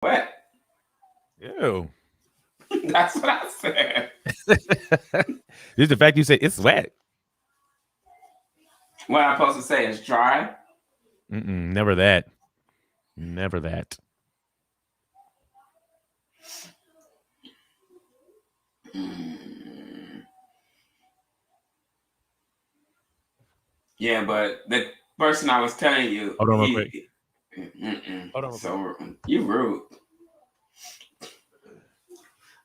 Wet. Ew. That's what I said. Just the fact you say it's wet. What I'm supposed to say is dry. Never that. Never that. Yeah, but the person I was telling you, Hold on real quick. Hold on. So you rude.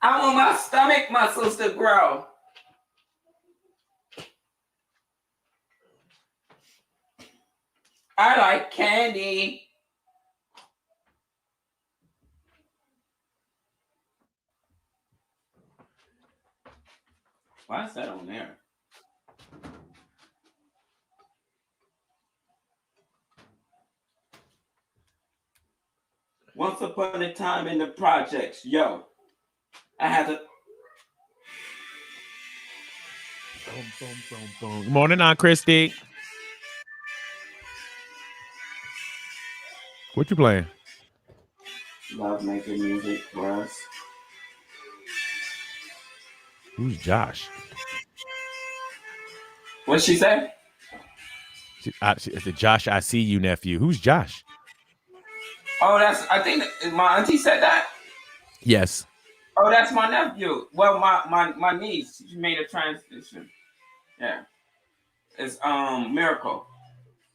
I want my stomach muscles to grow. I like candy. Why is that on there? Once upon a time in the projects, yo, I had to. Boom, boom, boom, boom. Good morning, Aunt Christy. What you playing? Love making music for us. Who's Josh? What'd she say? It's the Josh, I see you, nephew. Who's Josh? Oh, I think my auntie said that. Yes. Oh, that's my nephew. Well, my niece. She made a transition. Yeah. It's Miracle.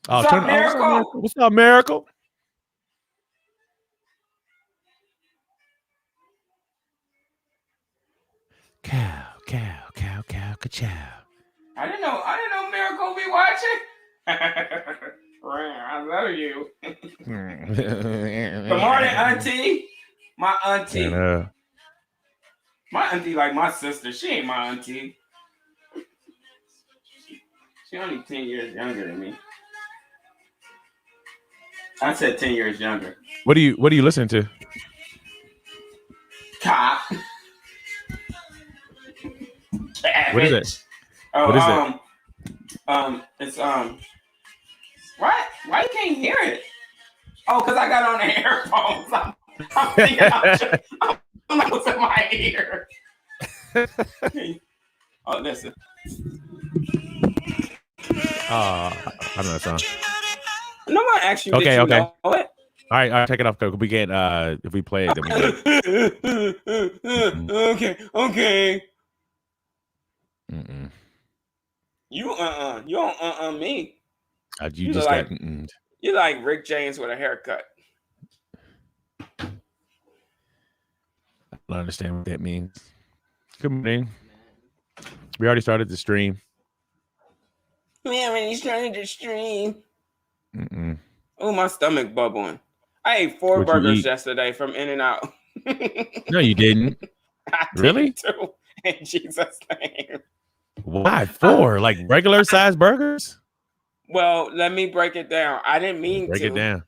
What's up, Miracle? What's up, Miracle? Cow, ka-chow. I didn't know Miracle be watching. I love you. Good morning, auntie. My auntie. My auntie like my sister. She ain't my auntie. She only 10 years younger than me. I said 10 years younger. What are you listening to? Cop. What is it? Oh, what is it? It's what? Why you can't hear it? Oh, because I got on the earphones. I'm thinking I'm what's in my ear. Oh, listen. I don't know that song. No one actually. Okay. Know it? All right, take it off. We can't. If we play it, then we can't. Okay. Mm-mm. You don't me. You just got. You like Rick James with a haircut. I don't understand what that means. Good morning. We already started the stream. We already started the stream. Oh, my stomach bubbling. I ate 4 burgers yesterday from In-N-Out. No, you didn't. I really? Did too, in Jesus' name. Why 4? Like regular size burgers? Well, let me break it down. I didn't mean break to. Break it down.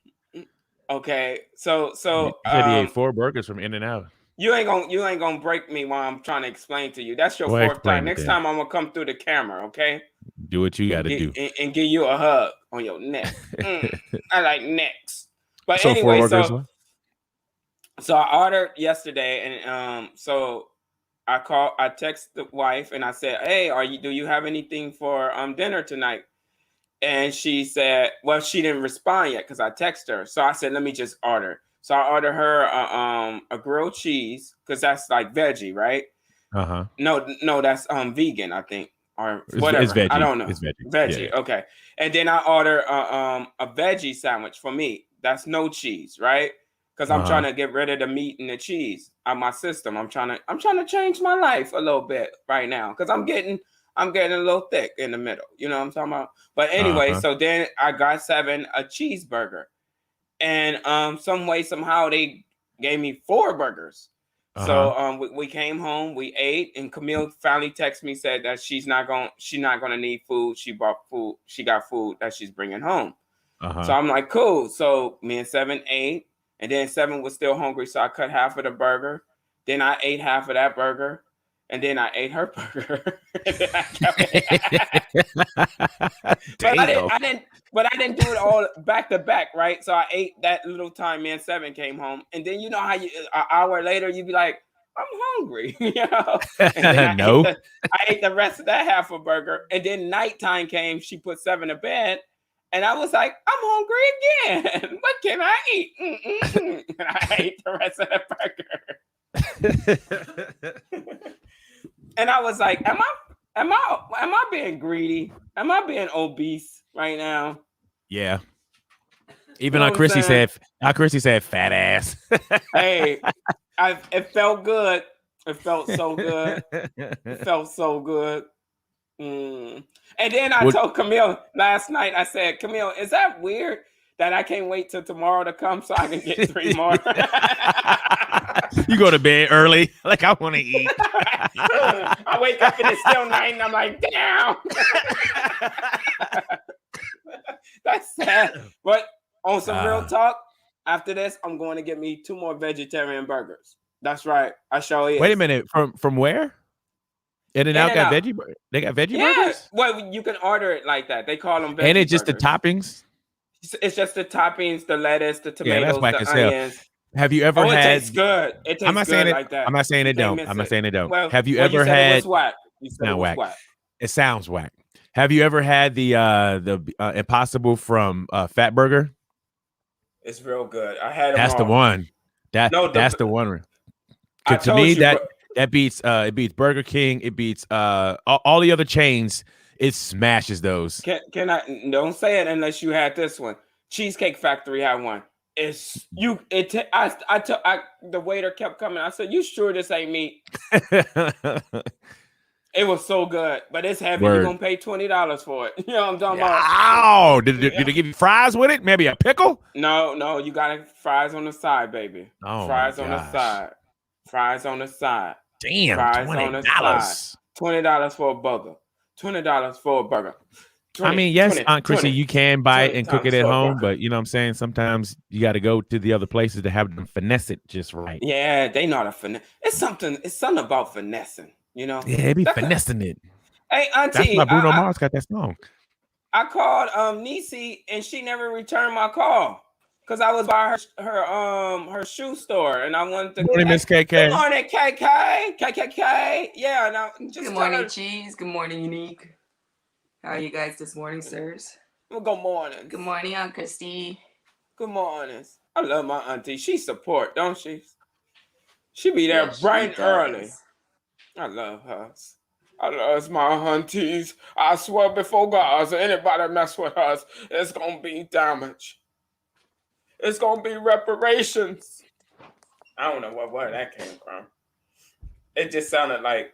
Okay, so you said he ate 4 burgers from In-N-Out. You ain't gonna break me while I'm trying to explain to you. That's your 4th time. Next time I'm gonna come through the camera, okay? Do what you got to do and give you a hug on your neck. I like necks. But so anyway, so I ordered yesterday, and so I text the wife and I said, "Hey, do you have anything for dinner tonight?" And she said, well, she didn't respond yet because I texted her. So I said, let me just order. So I ordered her a grilled cheese because that's like veggie, right? No, that's vegan, I think, or whatever. It's veggie. I don't know. It's veggie. Veggie, yeah. Okay. And then I ordered a veggie sandwich for me. That's no cheese, right? Because I'm trying to get rid of the meat and the cheese out of my system. I'm trying to change my life a little bit right now because I'm getting a little thick in the middle. You know what I'm talking about? But anyway, so then I got 7 a cheeseburger. And some way, somehow they gave me 4 burgers. So we came home, we ate, and Camille finally texted me, said that she's not gonna need food. She bought food, she got food that she's bringing home. So I'm like, cool. So me and 7 ate, and then 7 was still hungry, so I cut half of the burger. Then I ate half of that burger. And then I ate her burger. And then I kept it. Damn. But I didn't do it all back to back, right? So I ate that little time man 7 came home. And then you know how an hour later you'd be like, I'm hungry, you know? And then No. I ate the rest of that half a burger. And then nighttime came, she put 7 to bed. And I was like, I'm hungry again. What can I eat? And I ate the rest of the burger. And I was like, am I being greedy? Am I being obese right now? Yeah. Even how Chrissy said fat ass. Hey, it felt good. It felt so good. It felt so good. And then I told Camille last night, I said, Camille, is that weird that I can't wait till tomorrow to come so I can get 3 more? You go to bed early. Like, I want to eat. I wake up and it's still 9 and I'm like, damn. That's sad. But on some real talk, after this, I'm going to get me 2 more vegetarian burgers. That's right. I sure is. Wait a minute. From where? In-N-Out got veggie. They got veggie burgers. Well, you can order it like that. They call them veggie and it's just burgers. the toppings. It's just the toppings, the lettuce, the tomatoes, that's whack the as hell. onions. Have you ever had? It tastes good. It tastes I'm not saying good it like that. I'm not saying it don't. I'm not saying it don't. Well, have you ever had? It was whack. You said it was whack. It sounds whack. Have you ever had the Impossible from Fat Burger? It's real good. I had them That's all. the one. That's the one. To me, that beats it beats Burger King. It beats all the other chains. It smashes those. Can I don't say it unless you had this one. Cheesecake Factory had one. The waiter kept coming. I said, "You sure this ain't meat?" It was so good, but it's heavy. You're gonna pay $20 for it. You know what I'm talking about? Oh, did they give you fries with it? Maybe a pickle? No, you got fries on the side, baby. Oh, fries on the side. Fries on the side. Damn, fries $20. On the side. $20 for a burger. $20 for a burger. 20, I mean, yes, Aunt Chrissy, you can buy it and cook it at home, but you know what I'm saying? Sometimes you got to go to the other places to have them finesse it just right. Yeah, they know how to finesse. It's something about finessing, you know? Yeah, they be finessing it. Hey, Auntie. That's why Bruno Mars got that song. I called Nisi and she never returned my call because I was by her shoe store and I wanted to. Good morning, Miss KK. Good morning, KK. Yeah, now just good morning, Cheese. Good morning, Unique. How are you guys this morning, sirs? Well, good morning. Good morning, Aunt Christy. Good morning. I love my auntie. She support, don't she? She be there bright and early. I love her. I love my aunties. I swear before God, anybody mess with us, it's gonna be damage. It's gonna be reparations. I don't know where that came from. It just sounded like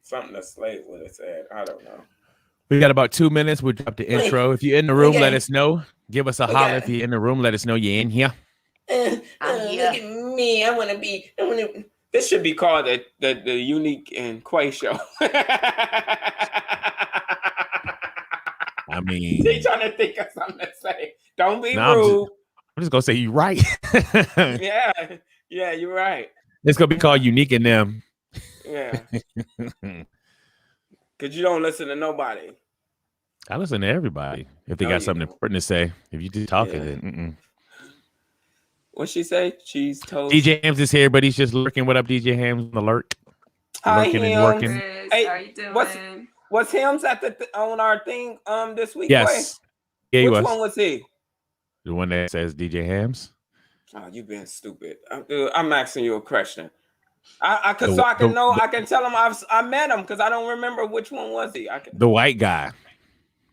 something a slave would have said. I don't know. We got about 2 minutes. We'll drop the intro. If you're in the room, let us know. Give us a holler if you're in the room. Let us know you're in here. Look at me. I want to. This should be called the Unique and Quay show. I mean, he's trying to think of something to say. Don't be rude. I'm just gonna say you're right. yeah, you're right. It's gonna be called Unique and Them. Yeah. Because you don't listen to nobody. I listen to everybody if they got something important to say. If you just talking, then What'd she say? Cheese toast. DJ Hams is here, but he's just lurking. What up, DJ Hams? On the lurk. Hi, lurking Hams. and working. Hey, how you doing? Was Hams at on our thing this week? Yes. Yeah, he was. Which one was he? The one that says DJ Hams. Oh, you being stupid. I'm asking you a question. I can tell him I met him because I don't remember which one was he. The white guy.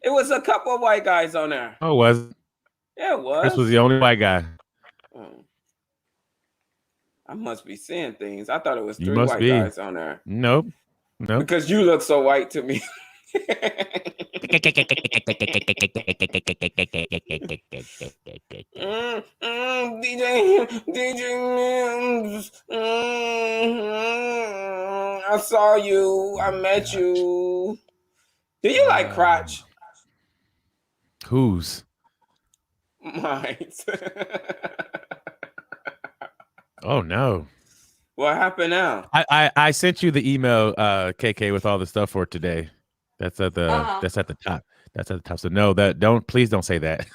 It was a couple of white guys on there. Oh, was it? Yeah, it was. This was the only white guy. I must be seeing things. I thought it was 3 white guys on there. Nope. Because you look so white to me. DJ Mims. I saw you. I met you. Do you like crotch? Whose? Mine. Oh no. What happened now? I sent you the email, KK, with all the stuff for today. That's at the that's at the top. That's at the top. So no, please don't say that.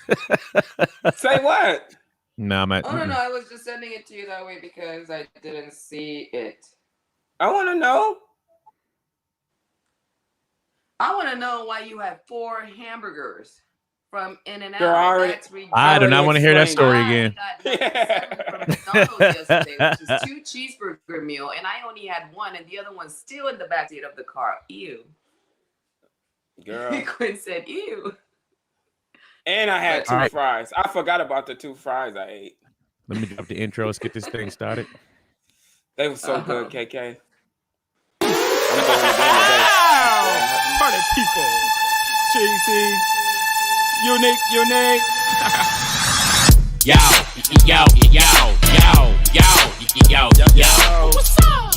Say what? No, I'm at. Oh no, I was just sending it to you that way because I didn't see it. I want to know. I want to know why you had 4 hamburgers from In-N-Out. I do not want to hear that story again. I got from McDonald's yesterday, which is 2 cheeseburger meal, and I only had 1, and the other one's still in the backseat of the car. Ew. Girl. Quinn said, ew. And I had 2 fries. I forgot about the 2 fries I ate. Let me drop the intro. Let's get this thing started. They were so good, KK. Party people. Cheesy. Unique. Yo. What's up?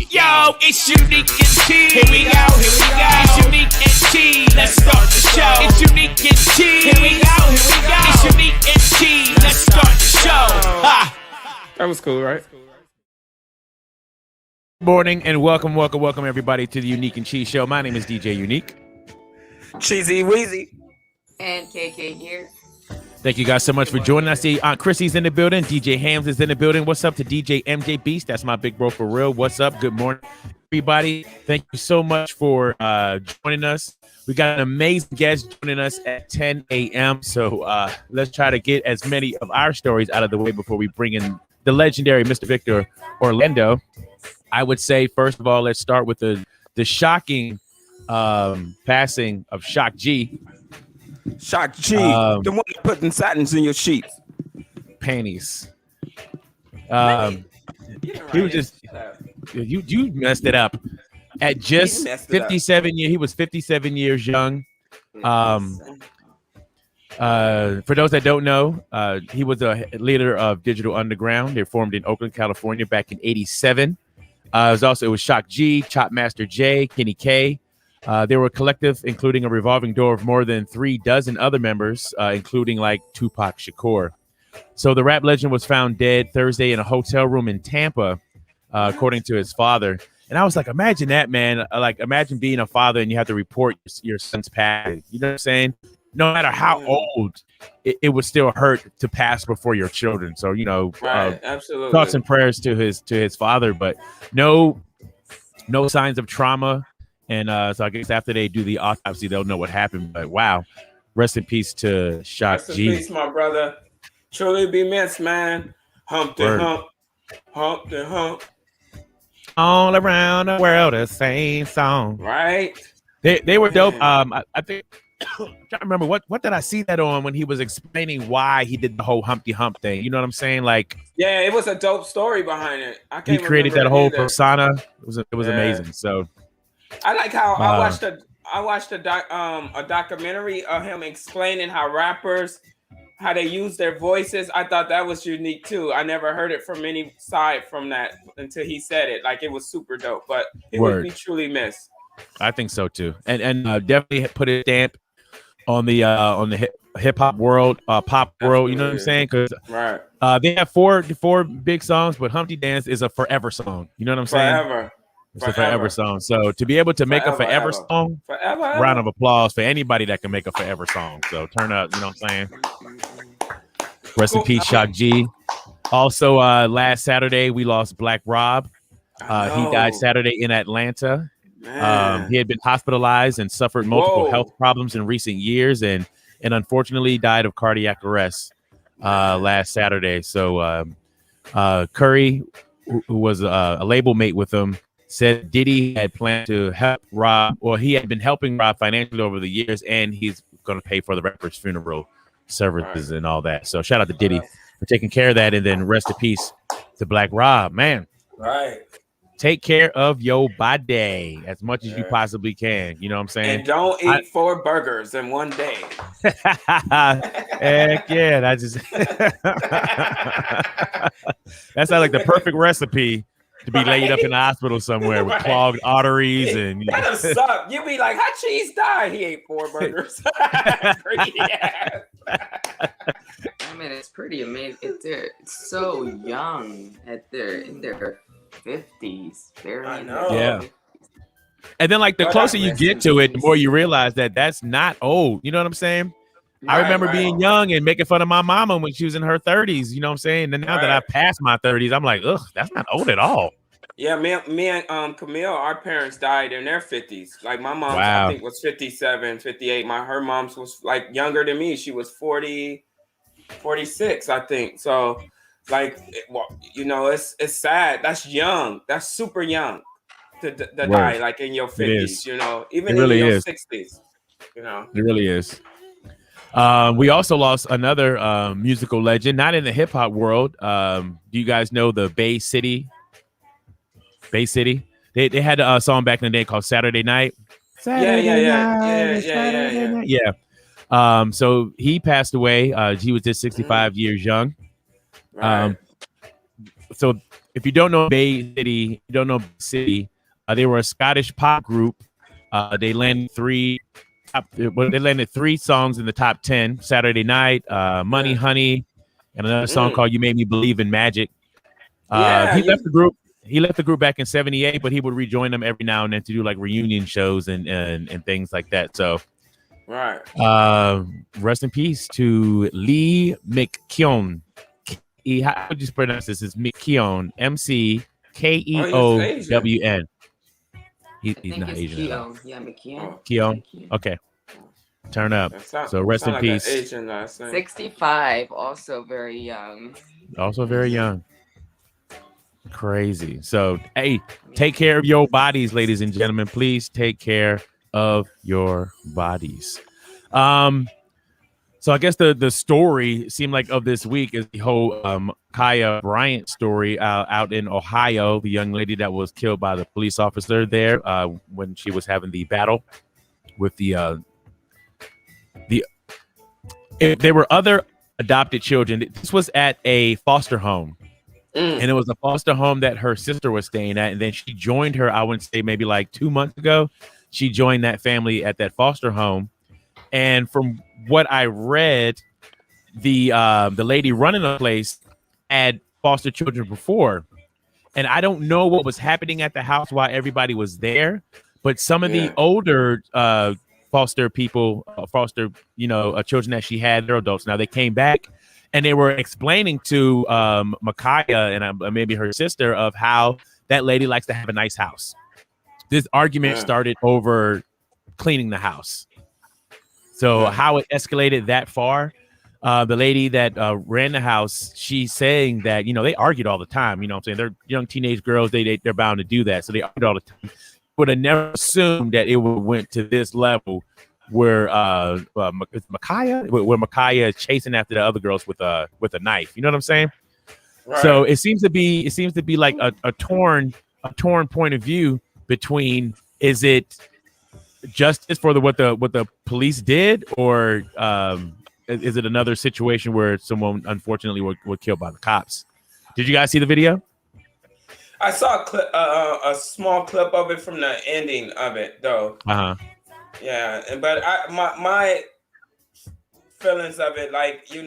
Yo, it's Unique and Cheese. Here we go. It's Unique and Cheese. Let's start the show. It's Unique and Cheese. Here we go. It's Unique and Cheese. Let's start the show. That was cool, right? Morning and welcome everybody to the Unique and Cheese Show. My name is DJ Unique. Cheesy Weezy. And KK here. Thank you guys so much for joining us. See, Aunt Chrissy's in the building. DJ Hams is in the building. What's up to DJ MJ Beast? That's my big bro for real. What's up? Good morning, everybody. Thank you so much for joining us. We got an amazing guest joining us at 10 a.m. So let's try to get as many of our stories out of the way before we bring in the legendary Mr. Victor Orlando. I would say, first of all, let's start with the shocking passing of Shock G. Shock G, the one that putting satins in your sheets. Panties. He was just you messed it up. At just 57 years, he was 57 years young. For those that don't know, he was a leader of Digital Underground. They formed in Oakland, California back in '87. It was Shock G, Chop Master J, Kenny K. They were a collective, including a revolving door of more than 36 other members, including like Tupac Shakur. So the rap legend was found dead Thursday in a hotel room in Tampa, according to his father. And I was like, imagine that, man. Like, imagine being a father and you have to report your son's passing. You know what I'm saying? No matter how old, it would still hurt to pass before your children. So, right, absolutely. Thoughts and prayers to his father, but no signs of trauma. And so I guess after they do the autopsy, they'll know what happened. But wow, rest in peace to Shock G. Rest in peace, my brother. Truly be missed, man. Humpty hump, Humpty hump. All around the world, the same song. Right. They were dope. I think I'm trying to remember what did I see that on when he was explaining why he did the whole Humpty Hump thing. You know what I'm saying? Like, yeah, it was a dope story behind it. He created that whole persona. It was amazing. So. I like how I watched a documentary of him explaining how rappers, how they use their voices. I thought that was unique too. I never heard it from any side from that until he said it. Like, it was super dope. But he would be truly missed. I think so too, and definitely put a stamp on the hip hop world, pop world. You know what I'm saying? Because they have four big songs, but Humpty Dance is a forever song. You know what I'm saying? Forever. It's a forever song. So to be able to make a forever song, round of applause for anybody that can make a forever song. So turn up, you know what I'm saying? Rest in peace, Shock G. Also, last Saturday, we lost Black Rob. He died Saturday in Atlanta. He had been hospitalized and suffered multiple health problems in recent years and unfortunately died of cardiac arrest last Saturday. So Curry, who was a label mate with him, said Diddy had planned to help Rob. Well, he had been helping Rob financially over the years, and he's going to pay for the rapper's funeral services and all that. So shout out to Diddy for taking care of that, and then rest in peace to Black Rob, man. Right. Take care of your body as much as you possibly can. You know what I'm saying? And don't eat 4 burgers in one day. Heck yeah, that just that sounds like the perfect recipe to be laid up in the hospital somewhere with clogged arteries and that'll suck. You be like, how Cheese died? He ate 4 burgers. I mean, it's pretty amazing. It's so young in their 50s, barely in their 50s. And then, like, the closer you get to it, the more you realize that that's not old. You know what I'm saying? I remember being young and making fun of my mama when she was in her 30s. You know what I'm saying? And now that I've passed my 30s, I'm like, ugh, that's not old at all. Yeah, me and Camille, our parents died in their 50s. Like my mom, I think, was 57, 58. Her mom's was like younger than me. She was 40, 46, I think. So, like, it's sad. That's young. That's super young to die, like in your 50s. You know, even in your 60s. You know, it really is. We also lost another musical legend, not in the hip hop world. Do you guys know the Bay City? Bay City. They had a song back in the day called Saturday Night. Yeah. So he passed away. He was just 65 years young. So if you don't know Bay City, you don't know Bay City. They were a Scottish pop group. They landed three songs in the top 10. Saturday Night, Money Honey, and another song called You Made Me Believe in Magic. He left the group. He left the group back in '78, but he would rejoin them every now and then to do like reunion shows and things like that. So, rest in peace to Lee McKeown. How would you pronounce this? It's McKeown, McKeown. He's not Asian. McKeown. Keown. Okay. Turn up. So rest in peace. 65, also very young. Crazy. So, hey, take care of your bodies, ladies and gentlemen. Please take care of your bodies. So I guess the story seemed like of this week is the whole Kaya Bryant story out in Ohio, the young lady that was killed by the police officer there when she was having the battle with if there were other adopted children. This was at a foster home. And it was a foster home that her sister was staying at. And then she joined her, I would say maybe like 2 months ago. She joined that family at that foster home. And from what I read, the lady running the place had foster children before. And I don't know what was happening at the house while everybody was there. But some of the older foster people, children that she had, they're adults now, they came back. And they were explaining to Micaiah and maybe her sister of how that lady likes to have a nice house. This argument started over cleaning the house. So how it escalated that far, the lady that ran the house, she's saying that, they argued all the time. You know what I'm saying? They're young teenage girls. They're bound to do that. So they argued all the time. Would have never assumed that it would went to this level where Micaiah is chasing after the other girls with a knife. You know what I'm saying? Right. So it seems to be like a torn point of view between, is it justice for what the police did, or is it another situation where someone unfortunately were killed by the cops? Did you guys see the video? I saw a small clip of it from the ending of it though. Yeah, but my feelings of it, like, you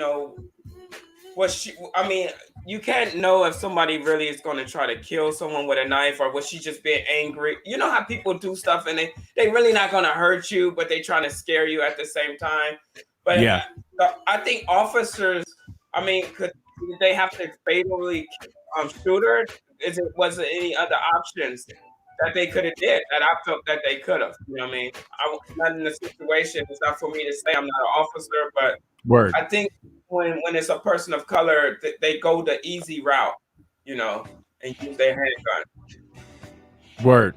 can't know if somebody really is going to try to kill someone with a knife, or was she just being angry? You know how people do stuff and they really not going to hurt you, but they trying to scare you at the same time. But yeah, I think officers, could they have to fatally shoot her? Was it any other options that they could have did that I felt that they could have? You know what I mean? I was not in the situation. It's not for me to say. I'm not an officer, but I think when it's a person of color, they go the easy route, and use their handgun. Word.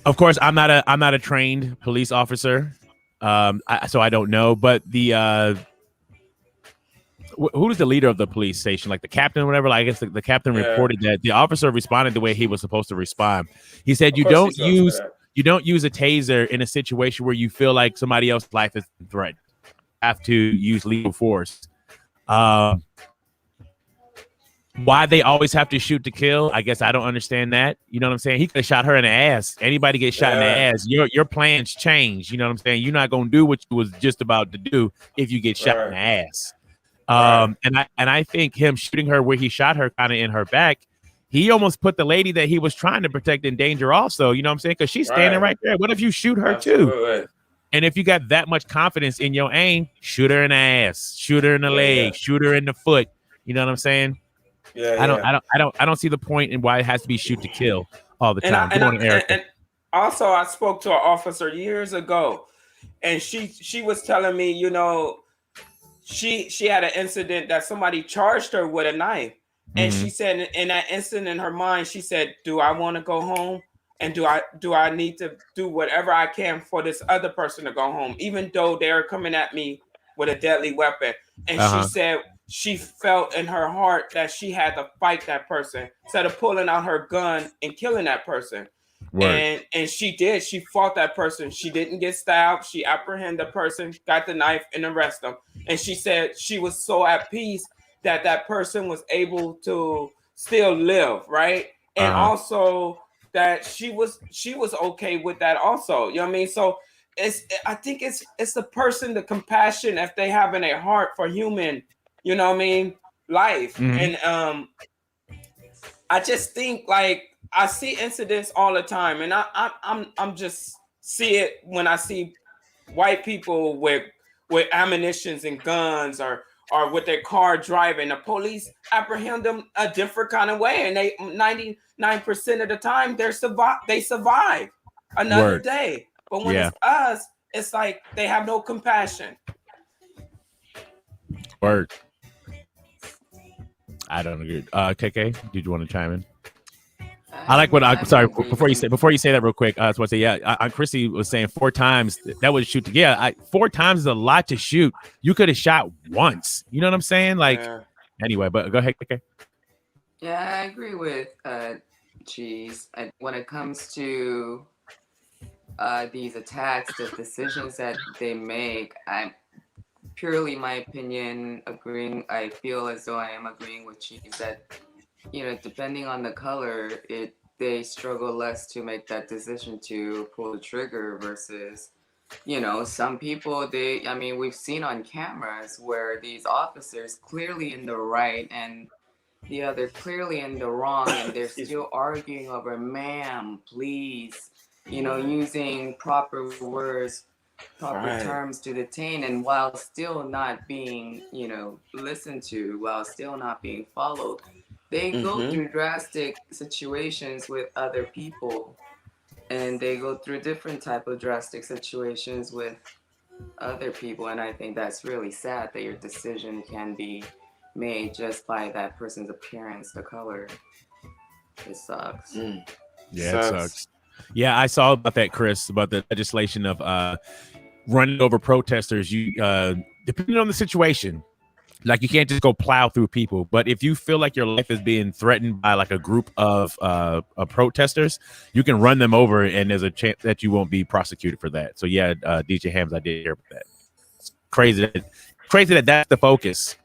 Of course, I'm not a trained police officer, so I don't know. But the who was the leader of the police station, like the captain or whatever? Like, I guess the captain reported that the officer responded the way he was supposed to respond. He said, you don't use a taser in a situation where you feel like somebody else's life is threatened. You have to use lethal force. Why they always have to shoot to kill, I guess I don't understand that. You know what I'm saying? He could have shot her in the ass. Anybody get shot in the ass, your plans change. You know what I'm saying? You're not gonna do what you was just about to do if you get shot in the ass. And I think him shooting her where he shot her kind of in her back, he almost put the lady that he was trying to protect in danger also. You know what I'm saying? Because she's standing right there. What if you shoot her too? And if you got that much confidence in your aim, shoot her in the ass, shoot her in the leg, shoot her in the foot. You know what I'm saying? I don't see the point in why it has to be shoot to kill all the time. And also, I spoke to an officer years ago, and she was telling me, you know, she had an incident that somebody charged her with a knife, and she said in that instant in her mind, she said, "Do I want to go home? And do I need to do whatever I can for this other person to go home, even though they're coming at me with a deadly weapon?" And she said she felt in her heart that she had to fight that person instead of pulling out her gun and killing that person. And she did. She fought that person. She didn't get stabbed. She apprehended the person, got the knife, and arrested them. And she said she was so at peace that that person was able to still live, right? And also that she was okay with that also. You know what I mean? So I think it's the person, the compassion, if they have in a heart for human, you know what I mean, life. And I just think, like, I see incidents all the time, and I'm just see it when I see white people with ammunitions and guns or with their car driving. The police apprehend them a different kind of way, and they 99% of the time they survive another day. But when it's us, it's like they have no compassion. I don't agree. KK, did you want to chime in? I like what I'm sorry. Before you say that real quick, I just want to say, Chrissy was saying 4 times that was shoot. 4 times is a lot to shoot. You could have shot once. You know what I'm saying? Like, anyway, but go ahead, KK. Yeah, I agree with Cheese. When it comes to these attacks, the decisions that they make, I'm purely my opinion agreeing. I feel as though I am agreeing with Cheese that, you know, depending on the color, they struggle less to make that decision to pull the trigger versus, you know, some people, we've seen on cameras where these officers clearly in the right and the other clearly in the wrong, and they're still arguing over, ma'am, please, you know, using proper words, proper terms to detain, and while still not being, you know, listened to, while still not being followed. They go through drastic situations with other people, and they go through different type of drastic situations with other people. And I think that's really sad that your decision can be made just by that person's appearance, the color. It sucks. Yeah, it sucks. Yeah, I saw about that, Chris, about the legislation of running over protesters. You depending on the situation. Like, you can't just go plow through people, but if you feel like your life is being threatened by like a group of protesters, you can run them over, and there's a chance that you won't be prosecuted for that. So yeah, DJ Hams, I did hear about that. It's crazy that that's the focus.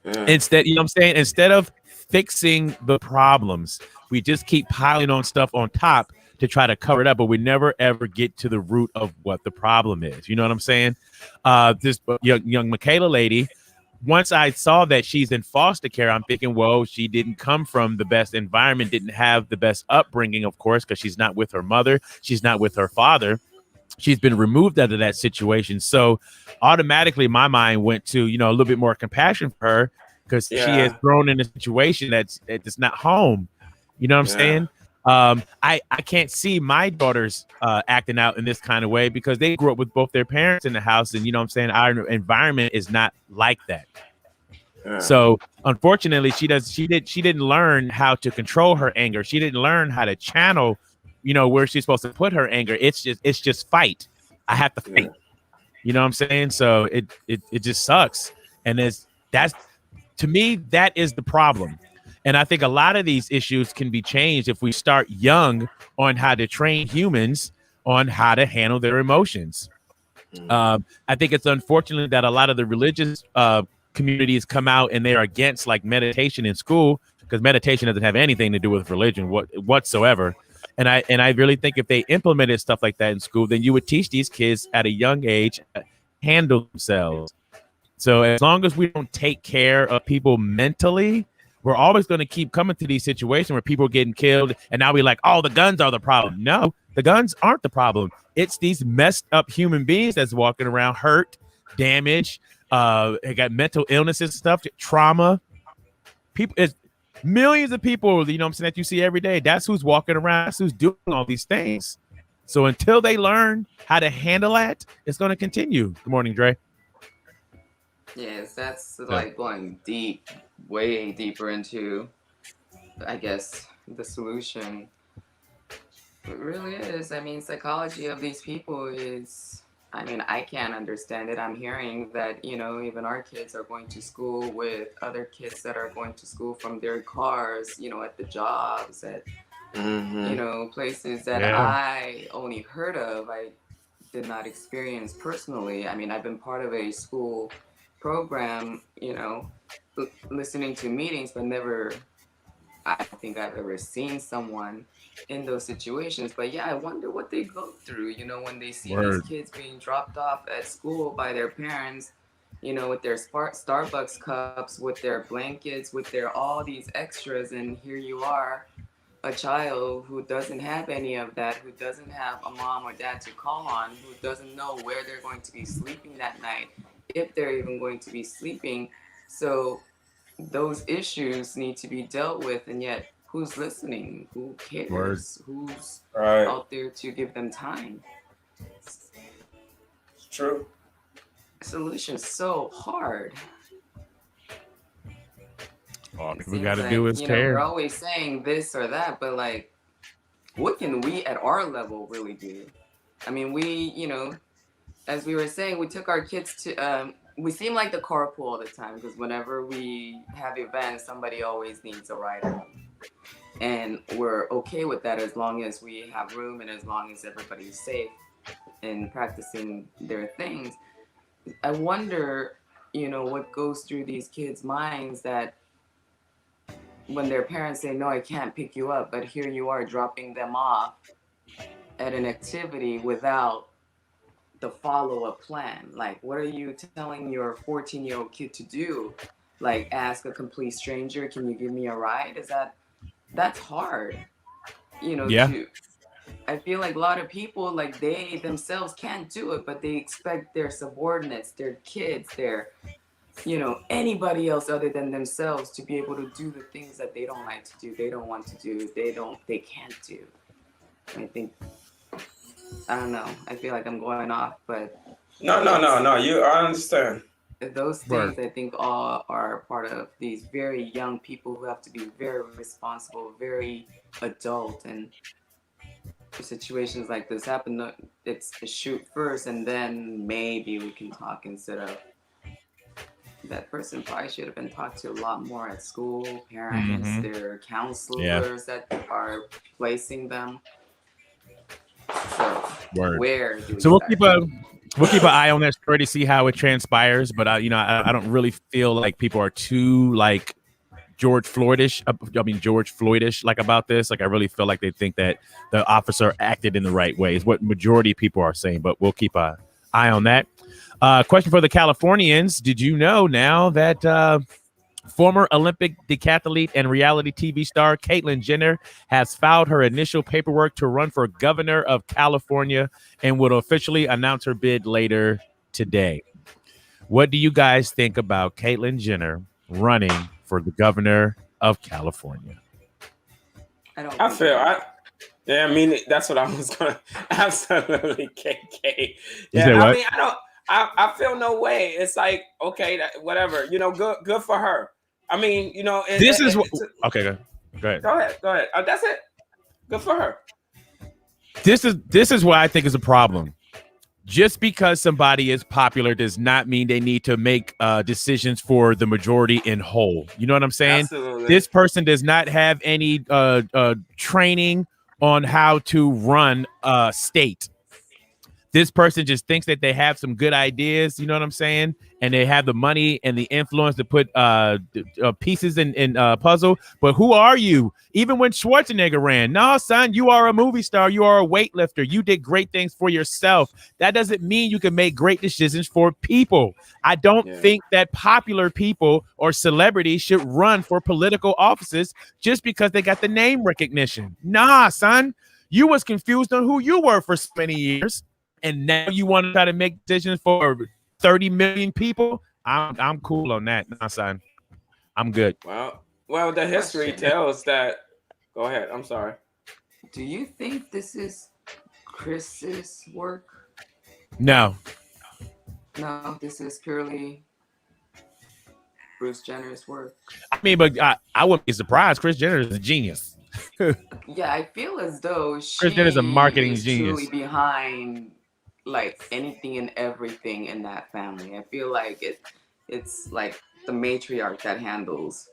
Instead, you know what I'm saying? Instead of fixing the problems, we just keep piling on stuff on top to try to cover it up, but we never ever get to the root of what the problem is. You know what I'm saying? This young Michaela lady. Once I saw that she's in foster care, I'm thinking, well, she didn't come from the best environment, didn't have the best upbringing, of course, because she's not with her mother. She's not with her father. She's been removed out of that situation. So automatically my mind went to, you know, a little bit more compassion for her because she is thrown in a situation that's not home. You know what I'm saying? I can't see my daughters acting out in this kind of way because they grew up with both their parents in the house, and you know what I'm saying, our environment is not like that. So unfortunately, she didn't learn how to control her anger. She didn't learn how to channel, you know, where she's supposed to put her anger. It's just fight. I have to fight. You know what I'm saying? So it just sucks. And that's to me, that is the problem. And I think a lot of these issues can be changed if we start young on how to train humans on how to handle their emotions. I think it's unfortunate that a lot of the religious communities come out and they're against like meditation in school because meditation doesn't have anything to do with religion whatsoever. And I really think if they implemented stuff like that in school, then you would teach these kids at a young age handle themselves. So as long as we don't take care of people mentally, we're always going to keep coming to these situations where people are getting killed. And now we're like, oh, the guns are the problem. No, the guns aren't the problem. It's these messed up human beings that's walking around hurt, damaged, got mental illnesses and stuff, trauma. People, it's millions of people, you know what I'm saying, that you see every day. That's who's walking around. That's who's doing all these things. So until they learn how to handle that, it's going to continue. Good morning, Dre. Yes, that's like going deep, way deeper into, I guess, the solution. It really is. I mean, psychology of these people is, I mean, I can't understand it. I'm hearing that, you know, even our kids are going to school with other kids that are going to school from their cars, you know, at the jobs, at, you know, places that I only heard of. I did not experience personally. I mean, I've been part of a school program, you know, listening to meetings, but never, I don't think I've ever seen someone in those situations. But yeah, I wonder what they go through, you know, when they see these kids being dropped off at school by their parents, you know, with their Starbucks cups, with their blankets, with their all these extras, and here you are, a child who doesn't have any of that, who doesn't have a mom or dad to call on, who doesn't know where they're going to be sleeping that night, if they're even going to be sleeping. So those issues need to be dealt with, and yet who's listening? Who cares? Who's out there to give them time? It's true. Solution's so hard. All we got to do is care. We're always saying this or that, but like, what can we at our level really do? I mean, we, you know, as we were saying, we took our kids to, we seem like the carpool all the time, because whenever we have events, somebody always needs a ride home. And we're okay with that as long as we have room and as long as everybody's safe and practicing their things. I wonder, you know, what goes through these kids' minds that when their parents say, no, I can't pick you up, but here you are dropping them off at an activity without the follow-up plan. Like, what are you telling your 14-year-old kid to do? Like, ask a complete stranger, can you give me a ride? That's hard, you know. I feel like a lot of people, like, they themselves can't do it, but they expect their subordinates, their kids, their, you know, anybody else other than themselves to be able to do the things that they don't like to do, they don't want to do, they can't do. I think, I don't know, I feel like I'm going off, but no, I understand. Those things I think all are part of these very young people who have to be very responsible, very adult, and situations like this happen, it's a shoot first and then maybe we can talk, instead of that person probably should have been talked to a lot more at school, parents, their counselors that are placing them. So where do we start? We'll keep an eye on that story to see how it transpires. But I don't really feel like people are too like George Floydish like about this. Like, I really feel like they think that the officer acted in the right way is what majority of people are saying. But we'll keep an eye on that. Question for the Californians: did you know now that former Olympic decathlete and reality TV star Caitlyn Jenner has filed her initial paperwork to run for governor of California and will officially announce her bid later today? What do you guys think about Caitlyn Jenner running for the governor of California? I mean, that's what I was going to absolutely KK. Yeah, I mean, I feel no way. It's like, okay, whatever, you know, good for her. I mean, you know, okay, go ahead. Go ahead. That's it. Good for her. This is what I think is a problem. Just because somebody is popular does not mean they need to make decisions for the majority in whole. You know what I'm saying? Absolutely. This person does not have any training on how to run a state. this person just thinks that they have some good ideas, you know what I'm saying? And they have the money and the influence to put pieces in puzzle. But who are you? Even when Schwarzenegger ran, no, son, you are a movie star. You are a weightlifter. You did great things for yourself. That doesn't mean you can make great decisions for people. I don't think that popular people or celebrities should run for political offices just because they got the name recognition. Nah, son, you was confused on who you were for so many years. And now you want to try to make decisions for 30 million people? I'm cool on that. Nah, son. I'm good. Well, the history tells that. Go ahead. I'm sorry. Do you think this is Chris's work? No. No, this is purely Bruce Jenner's work. I mean, but I wouldn't be surprised. Kris Jenner is a genius. Yeah, I feel as though Kris Jenner is a marketing genius. Truly behind like anything and everything in that family. I feel like it's like the matriarch that handles.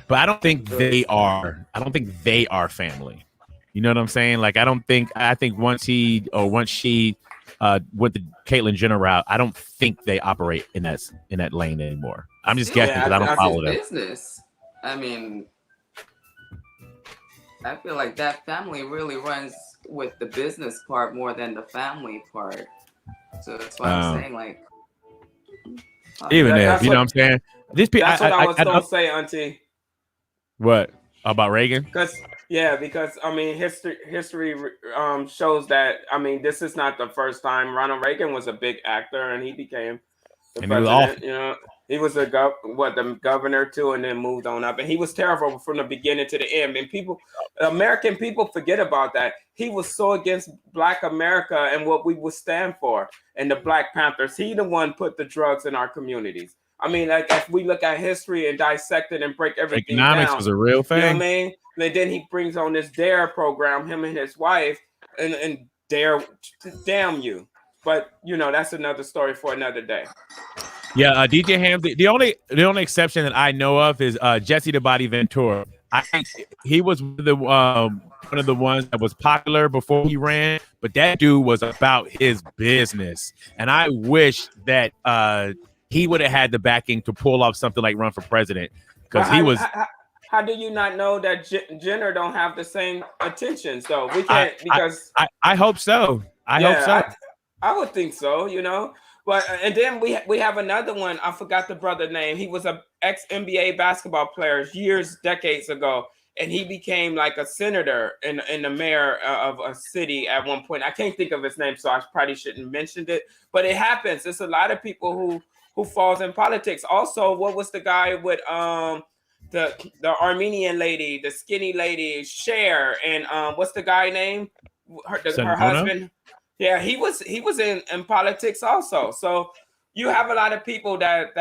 But I don't think they are. I don't think they are family. You know what I'm saying? Like I think once she went the Caitlyn Jenner route, I don't think they operate in that lane anymore. I'm just guessing because I don't follow them. Business. I mean, I feel like that family really runs with the business part more than the family part. So that's why I'm saying, like, even if you know what I'm saying. That's what I was gonna say, Auntie. What about Reagan? Because I mean, history shows that. I mean, this is not the first time. Ronald Reagan was a big actor, and he became the president. You know, he was the governor too, and then moved on up. And he was terrible from the beginning to the end. And American people forget about that. He was so against Black America and what we would stand for, and the Black Panthers. He the one put the drugs in our communities. I mean, like if we look at history and dissect it and break everything economics down, was a real thing. You know what I mean? And then he brings on this DARE program, him and his wife, and DARE to damn you. But you know, that's another story for another day. Yeah, DJ Hams. The only exception that I know of is Jesse the Body Ventura. I think he was one of the ones that was popular before he ran, but that dude was about his business, and I wish that he would have had the backing to pull off something like run for president, because he was. How do you not know that Jenner don't have the same attention? So we can't I hope so. I hope so. I would think so. You know. But and then we have another one. I forgot the brother name. He was an ex-NBA basketball player decades ago, and he became like a senator and the mayor of a city at one point. I can't think of his name, so I probably shouldn't have mentioned it. But it happens. It's a lot of people who falls in politics. Also, what was the guy with the Armenian lady, the skinny lady, Cher, and what's the guy name? Her husband. Yeah, he was in politics also. So you have a lot of people that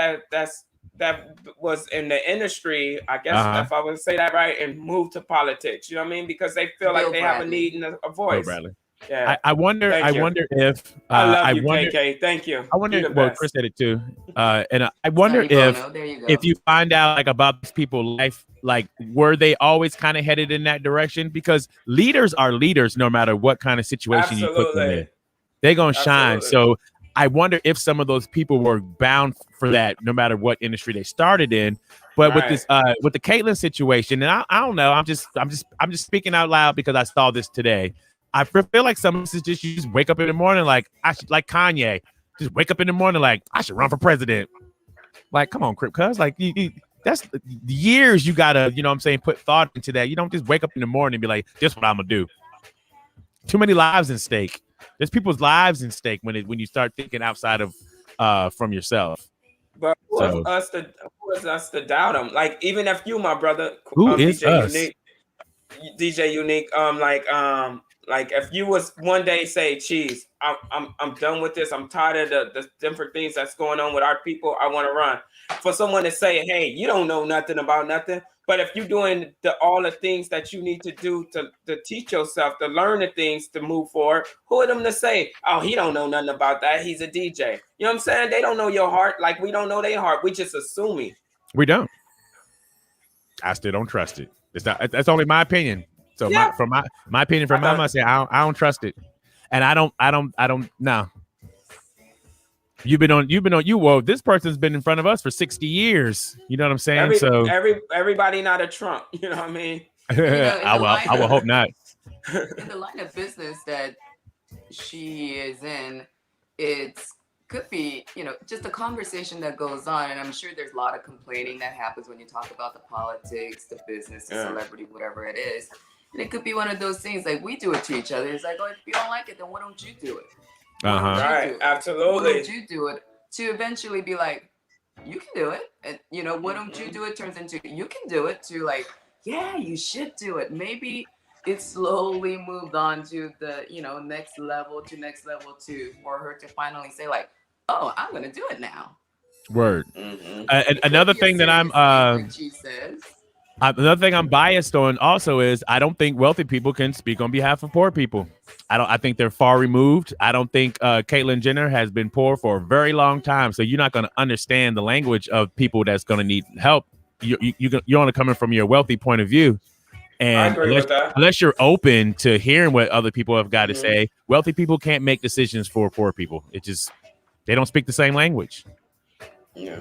was in the industry, I guess, if I would say that right, and moved to politics. You know what I mean? Because they feel like they have a need and a voice. Yeah. I wonder if I love you, KK. Thank you. I wonder. Well, Chris said it too, and I wonder if you find out like about these people's life, like were they always kind of headed in that direction? Because leaders are leaders, no matter what kind of situation you put them in. They're gonna shine. So I wonder if some of those people were bound for that, no matter what industry they started in. But with this, with the Caitlyn situation, and I don't know. I'm just speaking out loud because I saw this today. I feel like some of this is just you just wake up in the morning like I should, like Kanye, just wake up in the morning like I should run for president. Like, come on, Crip, cuz like that's years you gotta, you know what I'm saying, put thought into that. You don't just wake up in the morning and be like, this is what I'm gonna do. Too many lives in stake. There's people's lives in stake when you start thinking outside of from yourself. But who is us to doubt him? Like even if you, my brother, who is DJ us? DJ UnieQ, like if you was one day say, Cheese, I'm done with this. I'm tired of the different things that's going on with our people. I want to run. For someone to say, hey, you don't know nothing about nothing. But if you're doing all the things that you need to do to teach yourself, to learn the things to move forward, who are them to say, oh, he don't know nothing about that. He's a DJ. You know what I'm saying? They don't know your heart like we don't know their heart. We just assuming. We don't. I still don't trust it. That's only my opinion. So my opinion from my mouth, I say I don't trust it, and I don't. No, You've been on. Well, this person's been in front of us for 60 years. You know what I'm saying? Everybody not a Trump. You know what I mean? I will hope not. In the line of business that she is in, could be, just a conversation that goes on. And I'm sure there's a lot of complaining that happens when you talk about the politics, the business, the celebrity, whatever it is. And it could be one of those things like we do it to each other. It's like, oh, if you don't like it, then why don't you do it? Right, absolutely. Why don't you do it? To eventually be like, you can do it. And, why don't you do it turns into you can do it, to like, yeah, you should do it. Maybe it slowly moved on to the, next level for her to finally say like, oh, I'm going to do it now. Word. Another thing that another thing I'm biased on also is I don't think wealthy people can speak on behalf of poor people. I think they're far removed. I don't think Caitlyn Jenner has been poor for a very long time. So you're not going to understand the language of people that's going to need help. You're only coming from your wealthy point of view. And unless you're open to hearing what other people have got to say, wealthy people can't make decisions for poor people. They don't speak the same language. Yeah.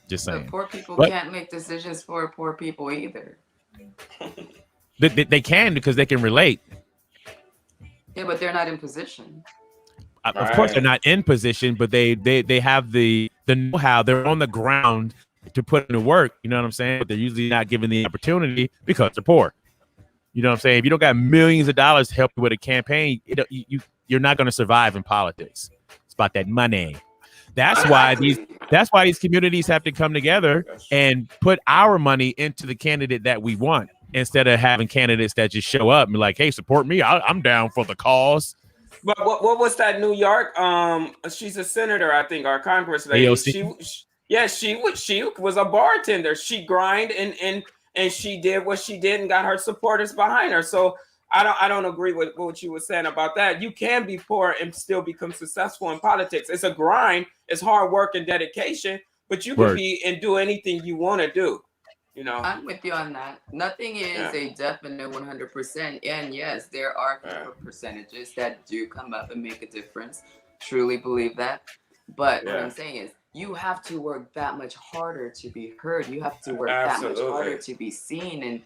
Just saying. But poor people can't make decisions for poor people either. They can because they can relate. Yeah, but they're not in position. Of course, they're not in position, but they have the know-how. They're on the ground to put into work. You know what I'm saying? But they're usually not given the opportunity because they're poor. You know what I'm saying? If you don't got millions of dollars to help you with a campaign, you're not going to survive in politics. It's about that money. That's why these communities have to come together and put our money into the candidate that we want, instead of having candidates that just show up and be like, hey, support me. I'm down for the cause. But what was that New York? She's a senator, I think, or Congress lady. She was a bartender. She grind and she did what she did and got her supporters behind her. So I don't agree with what you were saying about that. You can be poor and still become successful in politics. It's a grind. It's hard work and dedication, but you can be and do anything you want to do. I'm with you on that. Nothing is a definite 100%. And yes, there are percentages that do come up and make a difference. Truly believe that. But what I'm saying is, you have to work that much harder to be heard. You have to work that much harder to be seen. And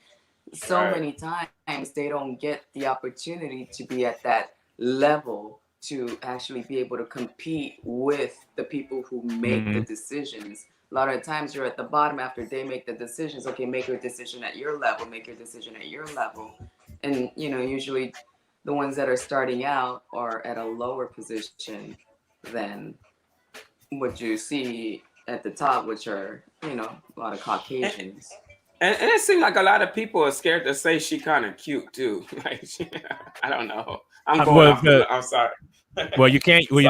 so many times they don't get the opportunity to be at that level to actually be able to compete with the people who make the decisions. A lot of times you're at the bottom after they make the decisions. Okay, make your decision at your level, And, usually the ones that are starting out are at a lower position than what you see at the top, which are, a lot of Caucasians. And it seems like a lot of people are scared to say she kind of cute too. Like, I don't know. I'm sorry. Well, you can't. Well,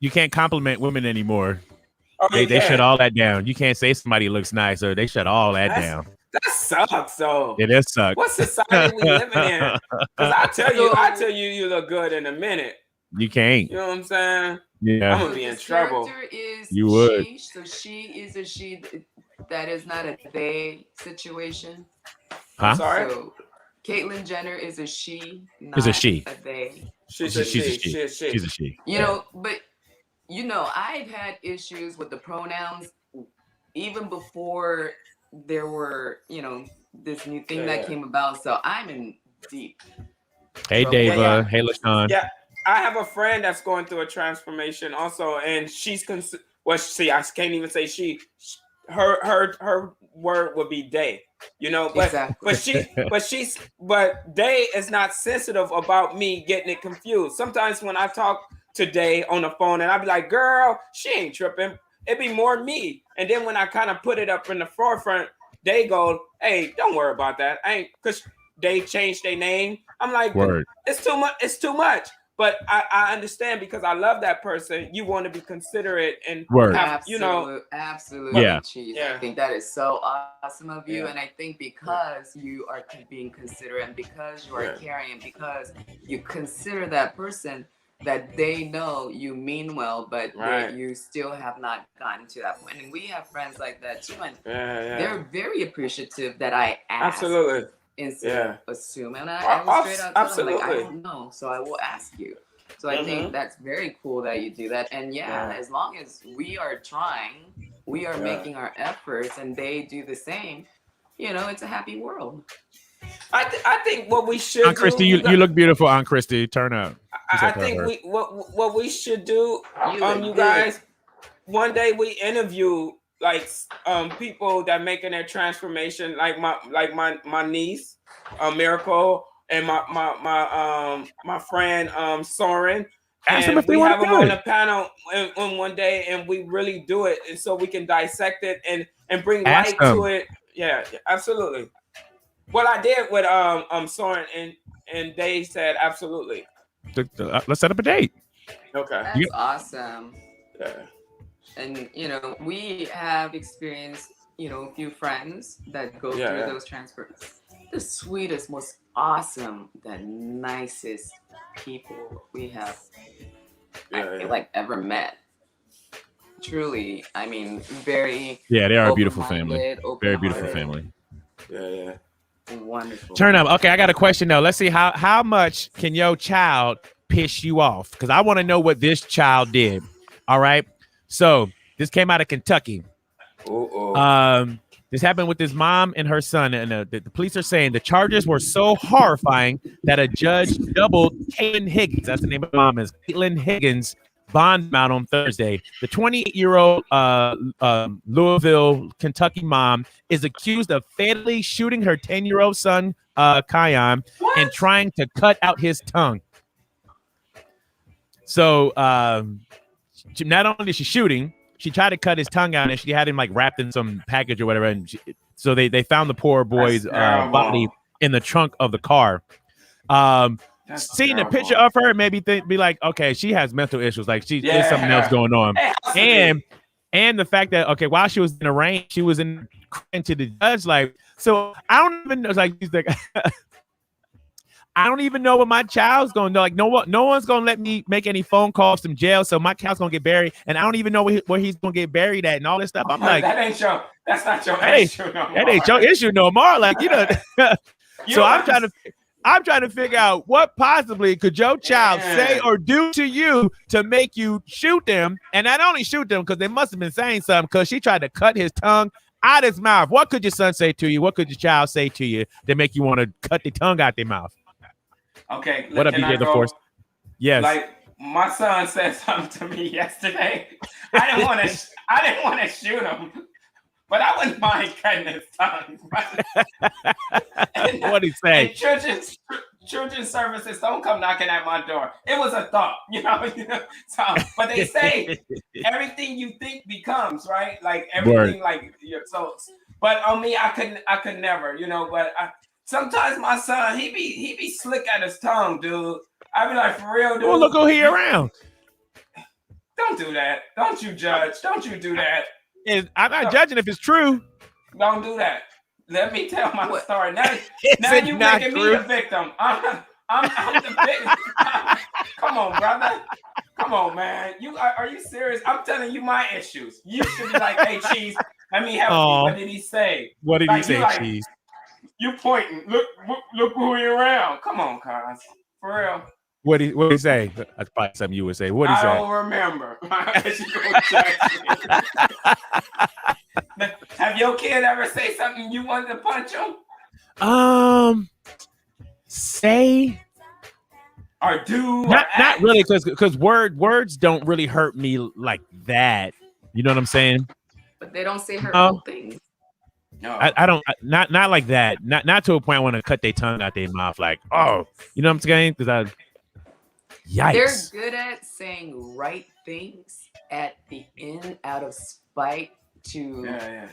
you can't compliment women anymore. Oh, they shut all that down. You can't say somebody looks nice, or they shut all that down. That sucks. So it does suck. What society we living in? Because I tell you, you look good in a minute. You can't. You know what I'm saying? Yeah. I'm gonna be in trouble. You would. So she is a she. That is not a they situation. Huh? I'm sorry. So Caitlyn Jenner is a she. Not is a she. A they. She's a she. She's a she. But I've had issues with the pronouns even before there were, this new thing that came about. So I'm in deep. Hey, Dava. Hey, LaShawn. Yeah, I have a friend that's going through a transformation also, and she's I can't even say she. Her word would be they. But they is not sensitive about me getting it confused. Sometimes when I talk today on the phone and I be like, girl, she ain't tripping. It'd be more me. And then when I kind of put it up in the forefront, they go, hey, don't worry about that. Because they changed their name. I'm like, it's too much. It's too much. But I understand, because I love that person. You want to be considerate and absolutely. Yeah. I think that is so awesome of you. And I think because you are being considerate and because you are caring and because you consider that person, that they know you mean well, but you still have not gotten to that point. And we have friends like that too, and they're very appreciative that I ask. Absolutely. Instead of assume. And I was straight out telling them, like, I don't know, so I will ask you. So I think that's very cool that you do that. And as long as we are trying, we are making our efforts, and they do the same, it's a happy world. I think what we should Aunt Christy, you look beautiful, Aunt Christy. Turn up. I think what we should do, you guys, one day we interview like people that making their transformation, like my niece, Miracle, and my friend Soren. And we have them on the panel on one day, and we really do it, and so we can dissect it and bring light to it. Yeah, absolutely. What I did with Soren and they said absolutely. Let's set up a date. Okay, that's awesome. Yeah. And we have experienced a few friends that go through those transfers. The sweetest, most awesome, the nicest people we have ever met. Truly, I mean, very they are a beautiful family. Very beautiful family. Yeah. Wonderful. Turn up. Okay, I got a question though. Let's see how much can your child piss you off? Because I want to know what this child did. All right. So this came out of Kentucky. This happened with his mom and her son, and the police are saying the charges were so horrifying that a judge doubled Caitlin Higgins. That's the name of the mom, is Caitlin Higgins' bond amount on Thursday. The 28-year-old Louisville, Kentucky mom is accused of fatally shooting her 10-year-old son, Kion, and trying to cut out his tongue. So not only did she shoot him, she tried to cut his tongue out, and she had him like wrapped in some package or whatever. And so they found the poor boy's body in the trunk of the car. Seeing a picture of her made me be like, okay, she has mental issues. Like there's something else going on. And the fact that while she was in the rain, she was crying to the judge. Like, so I don't even know. Like, he's like, I don't even know what my child's gonna know. Like, no one's gonna let me make any phone calls from jail, so my child's gonna get buried, and I don't even know where he's gonna get buried at, and all this stuff. I'm like, that's not your issue no more. That ain't your issue no more. Like, so I'm trying to figure out what possibly could your child say or do to you to make you shoot them, and not only shoot them because they must have been saying something because she tried to cut his tongue out his mouth. What could your son say to you? What could your child say to you to make you want to cut the tongue out their mouth? Okay. What up, DJ The Force? Yes. Like my son said something to me yesterday. I didn't want to shoot him, but I wouldn't mind cutting his tongue. What'd he say? Children's services don't come knocking at my door. It was a thought, So, but they say everything you think becomes, right? Like everything, so. But on me, I could never, But sometimes my son, he be slick at his tongue, dude. I be like, for real, dude. Well, look who he around. Don't do that. Don't you judge. Don't you do that. I'm not judging if it's true. Don't do that. Let me tell my story. Now you making me the victim. I'm the victim. Come on, brother. Come on, man. Are you serious? I'm telling you my issues. You should be like, hey, Cheese, let me help you. What did he say? What did he say, Cheese? You pointing. Look who you around. Come on, cuz. For real. What did he say? That's probably something you would say. What did he say? I don't remember. Have your kid ever say something you wanted to punch him? Say or do not really, because words don't really hurt me like that. You know what I'm saying? But they don't say hurtful things. No, I don't. Not like that. Not to a point I want to cut their tongue out their mouth. Like, you know what I'm saying? Because They're yikes. good at saying right things at the end out of spite to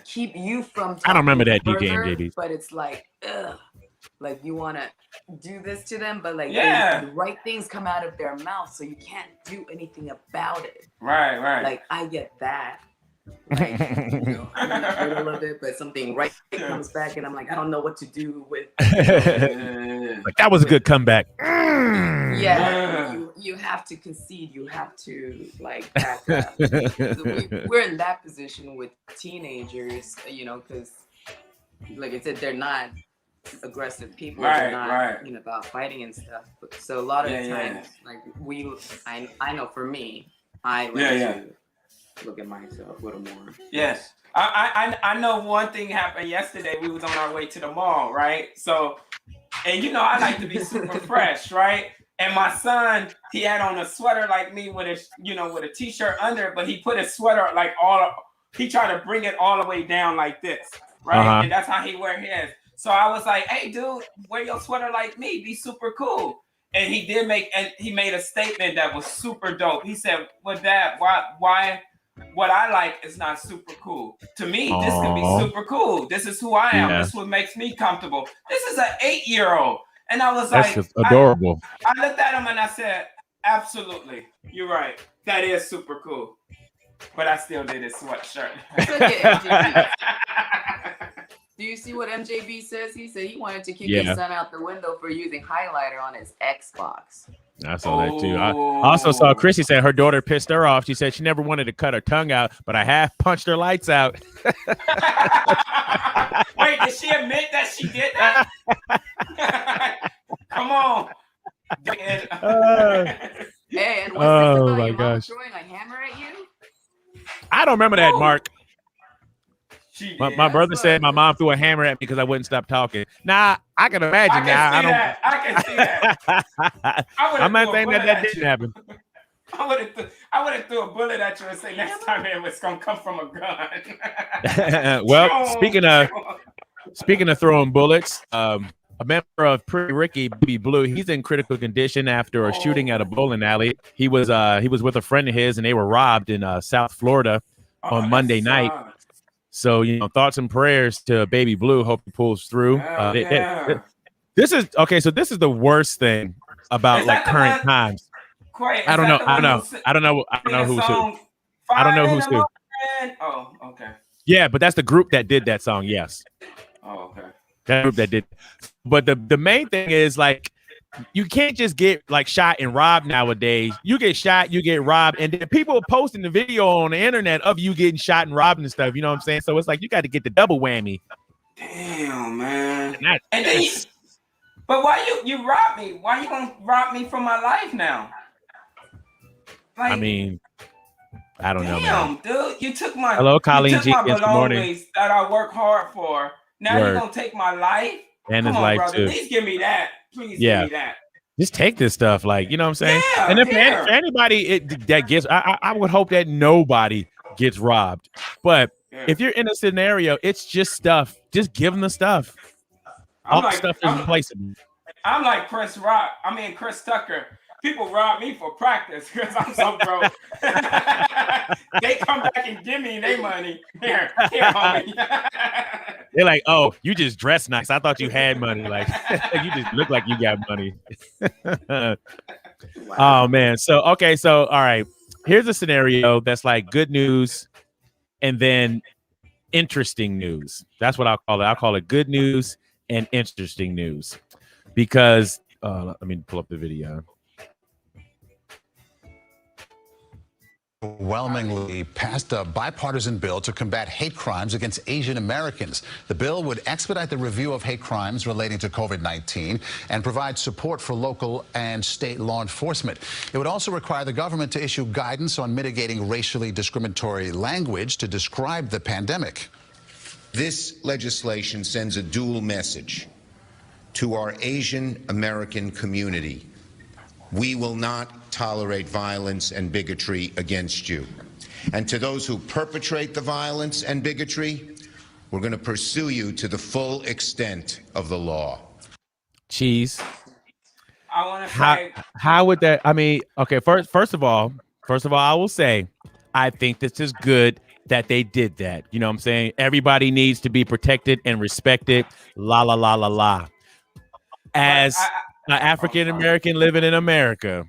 keep you from. I don't remember that further, game, JB. But it's like, ugh, like you want to do this to them, but like the right things come out of their mouth, so you can't do anything about it. Right. Like I get that. Like, I'm in the middle of it, but something comes back, and I'm like, I don't know what to do with. Like that was a good comeback. Yeah, you have to concede. You have to like back up. We're in that position with teenagers, because like I said, they're not aggressive people. They're not, about fighting and stuff. So a lot of times, like I know for me, I like to look at myself a little more. Yes. I know one thing happened yesterday. We was on our way to the mall, right? So, and I like to be super fresh, right? And my son, he had on a sweater like me with a t-shirt under it, but he put his sweater like he tried to bring it all the way down like this, right? And that's how he wear his. So I was like, hey, dude, wear your sweater like me. Be super cool. And he made a statement that was super dope. He said, well, Dad, why what I like is not super cool. To me, this can be super cool. This is who I am. This is what makes me comfortable. This is an 8-year-old. And I was That's like, adorable. I looked at him and I said, absolutely. You're right. That is super cool. But I still did his sweatshirt. Do you see what MJB says? He said he wanted to kick his son out the window for using highlighter on his Xbox. I saw that too. I also saw Chrissy said her daughter pissed her off. She said she never wanted to cut her tongue out, but I half punched her lights out. Wait, did she admit that she did that? Come on. Hey, and what's this about your mom throwing a hammer at you? I don't remember that, Mark. My brother said my mom threw a hammer at me because I wouldn't stop talking. Nah, I can imagine. I can see that. I'm not saying that didn't happen. I would have threw a bullet at you and say next time it was gonna come from a gun. Well, speaking of throwing bullets, a member of Pretty Ricky, Baby Blue, he's in critical condition after a shooting at a bowling alley. He was with a friend of his and they were robbed in South Florida on Monday night. So, thoughts and prayers to Baby Blue. Hope he pulls through. This is okay. So this is the worst thing about like current times. I don't know who's who. Oh, okay. Yeah, but that's the group that did that song. Yes. Oh, okay. That group that did. But the main thing is like, you can't just get like shot and robbed nowadays. You get shot, you get robbed, and then people are posting the video on the internet of you getting shot and robbed and stuff. You know what I'm saying? So it's like you got to get the double whammy. Damn, man. But why you robbed me? Why you gonna rob me from my life now? Like, I mean, I don't know, man. Dude, you took my belongings that I work hard for. Now you're gonna take my life and his life brother. too. Please give me that. Please give me that. Just take this stuff, like, you know what I'm saying? Yeah, and if for anybody that gets, I would hope that nobody gets robbed. But if you're in a scenario, it's just stuff. Just give them the stuff. All the stuff is replaceable. I'm like Chris Tucker. People rob me for practice because I'm so broke. They come back and give me their money. Here, homie. They're like, oh, you just dress nice. I thought you had money. Like, you just look like you got money. Wow. Oh, man. So, all right. Here's a scenario that's like good news and then interesting news. That's what I'll call it. I'll call it good news and interesting news because let me pull up the video. Overwhelmingly passed a bipartisan bill to combat hate crimes against Asian Americans. The bill would expedite the review of hate crimes relating to COVID-19 and provide support for local and state law enforcement. It would also require the government to issue guidance on mitigating racially discriminatory language to describe the pandemic. This legislation sends a dual message to our Asian American community. We will not tolerate violence and bigotry against you. And to those who perpetrate the violence and bigotry, we're going to pursue you to the full extent of the law. Cheese. I want to say, how would that? I mean, okay. First of all, I will say, I think this is good that they did that. You know what I'm saying? Everybody needs to be protected and respected. La la la la la. As an African American living in America,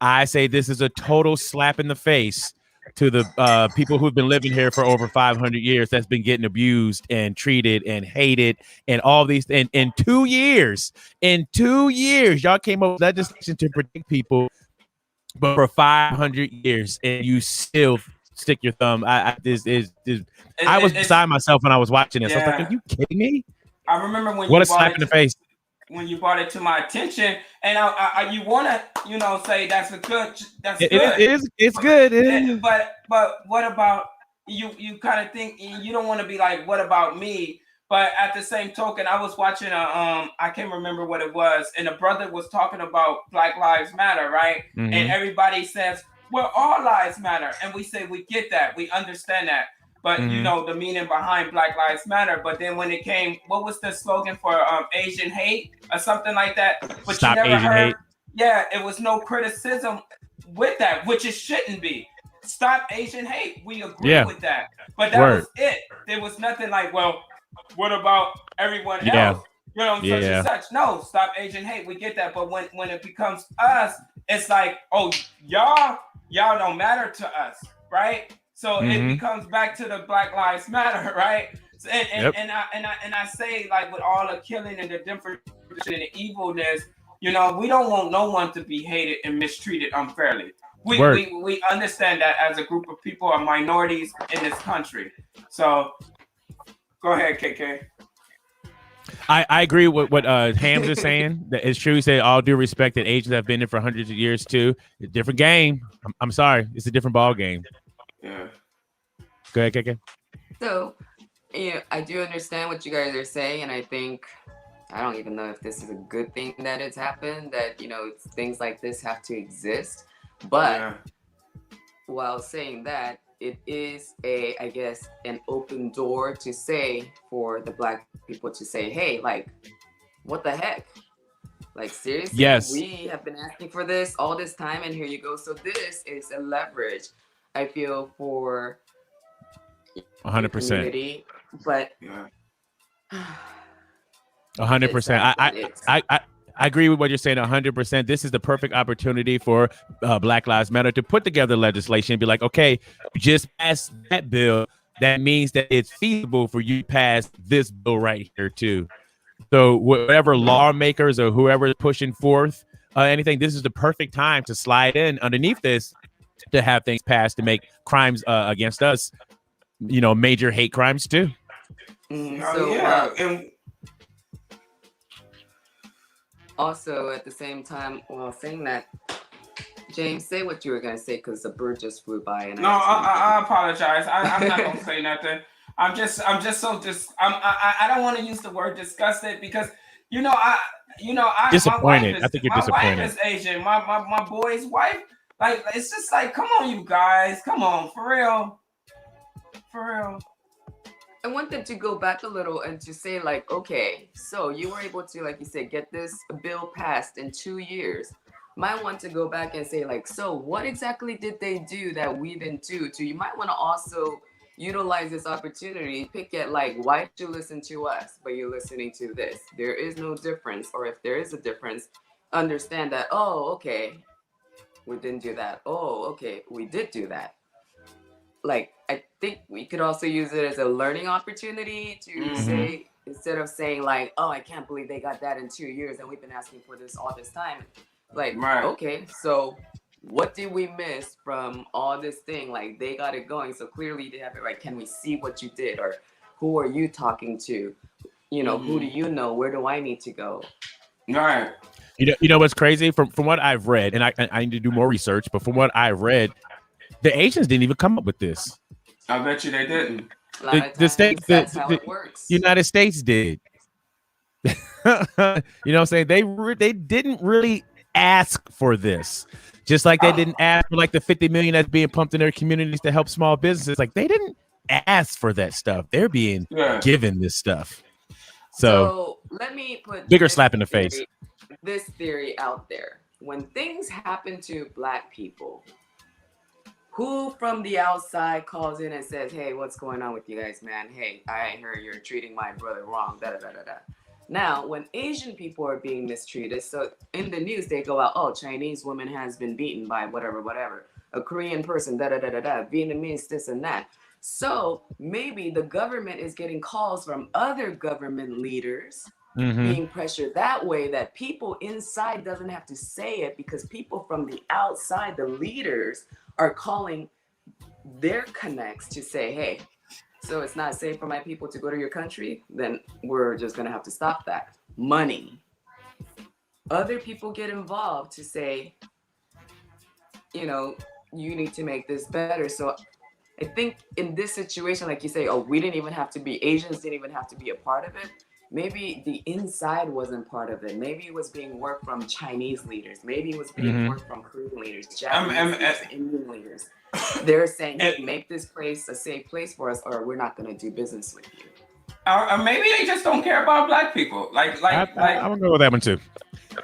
I say this is a total slap in the face to the people who've been living here for over 500 years that's been getting abused and treated and hated and all these. And in 2 years, y'all came up with legislation to protect people, but for 500 years, and you still stick your thumb. I was beside myself when I was watching this. I was like, are you kidding me? I remember when what you a slap in the face. When you brought it to my attention, and you want to, say that's good. It's good. But what about you? You kind of think you don't want to be like, what about me? But at the same token, I was watching I can't remember what it was, and a brother was talking about Black Lives Matter, right? Mm-hmm. And everybody says, well, all lives matter, and we say we get that, we understand that. But mm-hmm. the meaning behind Black Lives Matter. But then when it came, what was the slogan for Asian hate or something like that? But Stop you never Asian heard. hate. Yeah, it was no criticism with that, which it shouldn't be. Stop Asian hate. We agree with that. But that was it. There was nothing like, well, what about everyone else? Such and such. No, stop Asian hate. We get that. But when it becomes us, it's like, oh, y'all don't matter to us, right? So it becomes back to the Black Lives Matter, right? So, and I say, like, with all the killing and the different and the evilness, we don't want no one to be hated and mistreated unfairly. We understand that as a group of people are minorities in this country. So go ahead, KK. I agree with what Hams is saying. That it's true. He said, all due respect, that Asians have been there for hundreds of years too. It's a different game. I'm sorry. It's a different ball game. Yeah. Go ahead, KK. So, I do understand what you guys are saying, and I think, I don't even know if this is a good thing that it's happened, that, things like this have to exist. But while saying that, it is an open door to say, for the Black people to say, hey, like, what the heck? Like, seriously? Yes. We have been asking for this all this time, and here you go. So this is a leverage, I feel, for 100%. But 100%. I agree with what you're saying 100%. This is the perfect opportunity for Black Lives Matter to put together legislation and be like, okay, you just passed that bill. That means that it's feasible for you to pass this bill right here too. So whatever lawmakers or whoever is pushing forth anything, this is the perfect time to slide in underneath this to have things passed to make crimes against us, major hate crimes too. Also, at the same time, while saying that, James, say what you were going to say, because the bird just flew by. And I apologize. I'm not going to say nothing. I don't want to use the word disgusted because, disappointed. I think you're disappointed. My wife is Asian. My boy's wife. Like, it's just like, come on, you guys. Come on, for real. For real. I want them to go back a little and to say, like, okay, so you were able to, like you said, get this bill passed in 2 years. Might want to go back and say, like, so what exactly did they do that we didn't do? You might want to also utilize this opportunity, pick at, like, why did you listen to us, but you're listening to this? There is no difference. Or if there is a difference, understand that, oh, okay, we didn't do that. Oh, okay, we did do that. Like, I think we could also use it as a learning opportunity to say, instead of saying, like, oh, I can't believe they got that in 2 years and we've been asking for this all this time. Like, okay, so what did we miss from all this thing? Like, they got it going, so clearly they have it right. Can we see what you did? Or who are you talking to? Who do you know? Where do I need to go? All right. You know what's crazy? From what I've read, and I need to do more research, but from what I've read, the Asians didn't even come up with this. I bet you they didn't. The states, that's how it works. United States did. You know what I'm saying? They didn't really ask for this. Just like they didn't ask for like the 50 million that's being pumped in their communities to help small businesses. Like, they didn't ask for that stuff. They're being given this stuff. So let me put bigger slap in the face. This theory out there. When things happen to Black people, who from the outside calls in and says, hey, what's going on with you guys, man? Hey, I heard you're treating my brother wrong, da-da-da-da-da. Now, when Asian people are being mistreated, so in the news, they go out, oh, Chinese woman has been beaten by whatever. A Korean person, da-da-da-da-da. Vietnamese, this and that. So maybe the government is getting calls from other government leaders being pressured that way, that people inside doesn't have to say it, because people from the outside, the leaders, are calling their connects to say, hey, so it's not safe for my people to go to your country, then we're just going to have to stop that. Money. Other people get involved to say, you know, you need to make this better. So I think in this situation, like you say, oh, we didn't even have to be, Asians didn't even have to be a part of it. Maybe the inside wasn't part of it. Maybe it was being worked from Chinese leaders. Maybe it was being worked from Korean leaders, Japanese leaders, Indian leaders. They're saying, hey, make this place a safe place for us, or we're not going to do business with you. Or maybe they just don't care about black people. I'm gonna go with that one too.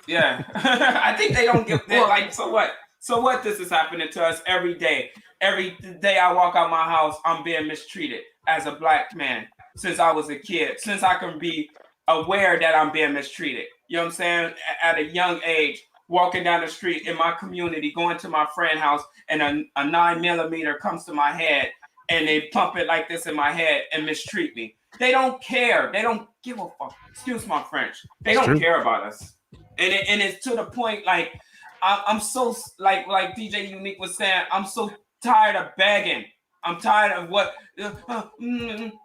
Yeah, I think they don't give that. Like, so what? So what? This is happening to us every day. Every day I walk out my house, I'm being mistreated as a black man since I was a kid. Since I can be aware that I'm being mistreated. You know what I'm saying? At a young age, walking down the street in my community, going to my friend's house, and a 9mm comes to my head, and they pump it like this in my head and mistreat me. They don't care. They don't give a fuck. Excuse my French. They don't care about us. And it's to the point, like, I'm so, like DJ Unique was saying, I'm so tired of begging. I'm tired of what,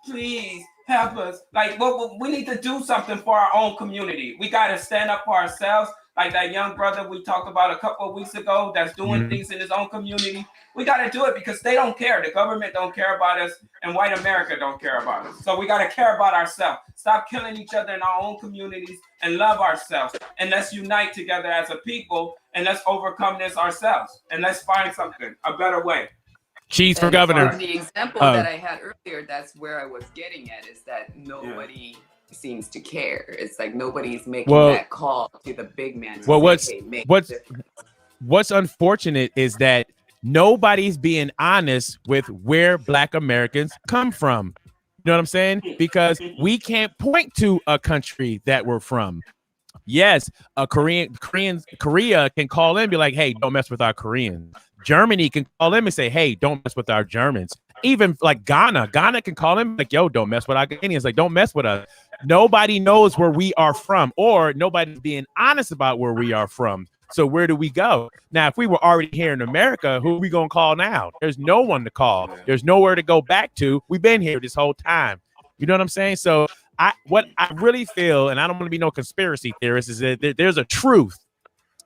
please help us. Like, we need to do something for our own community. We got to stand up for ourselves. Like that young brother we talked about a couple of weeks ago that's doing things in his own community. We got to do it because they don't care. The government don't care about us, and white America don't care about us. So we got to care about ourselves. Stop killing each other in our own communities and love ourselves. And let's unite together as a people, and let's overcome this ourselves. And let's find something, a better way. Cheese for governor. The example that I had earlier, that's where I was getting at, is that nobody seems to care. It's like nobody's making that call to the big man. What's unfortunate is that nobody's being honest with where black Americans come from. You know what I'm saying? Because we can't point to a country that we're from. Yes, Korea can call in and be like, hey, don't mess with our Koreans. Germany can call in and say, hey, don't mess with our Germans. Even like Ghana can call in like, yo, don't mess with our Ghanaians. Like, don't mess with us. Nobody knows where we are from, or nobody's being honest about where we are from. So where do we go? Now, if we were already here in America, who are we going to call now? There's no one to call. There's nowhere to go back to. We've been here this whole time. You know what I'm saying? So what I really feel, and I don't want to be no conspiracy theorist, is that there's a truth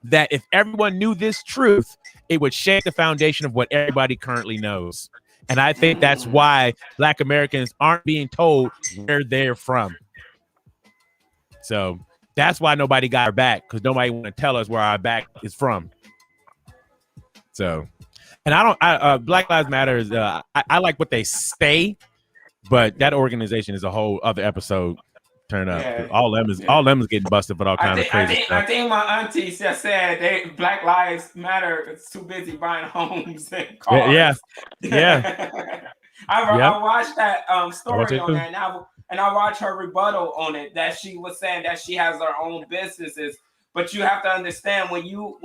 that if everyone knew this truth, it would shake the foundation of what everybody currently knows. And I think that's why black Americans aren't being told where they're from. So that's why nobody got our back, because nobody want to tell us where our back is from. So, and Black Lives Matter is, I like what they say, but that organization is a whole other episode. Turn up. Yeah. All them is getting busted for all kinds of crazy stuff. I think my auntie just said Black Lives Matter is too busy buying homes and cars. Yeah. I watched that story on that, and I watched her rebuttal on it, that she was saying that she has her own businesses, but you have to understand when you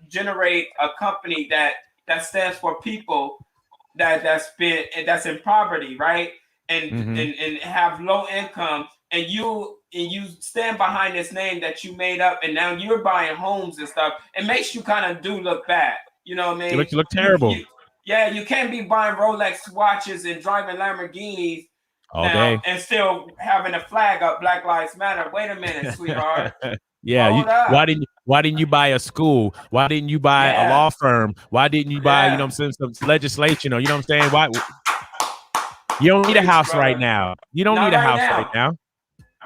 generate a company that stands for people that's in poverty, right, and have low income. And you stand behind this name that you made up, and now you're buying homes and stuff. It makes you kind of do look bad. You know what I mean? You look terrible. You can't be buying Rolex watches and driving Lamborghinis all day and still having a flag up, Black Lives Matter. Wait a minute, sweetheart. Why didn't you buy a school? Why didn't you buy a law firm? Why didn't you buy, you know what I'm saying, some legislation, or you know what I'm saying? Why you don't need a house right now. You don't need a house right now.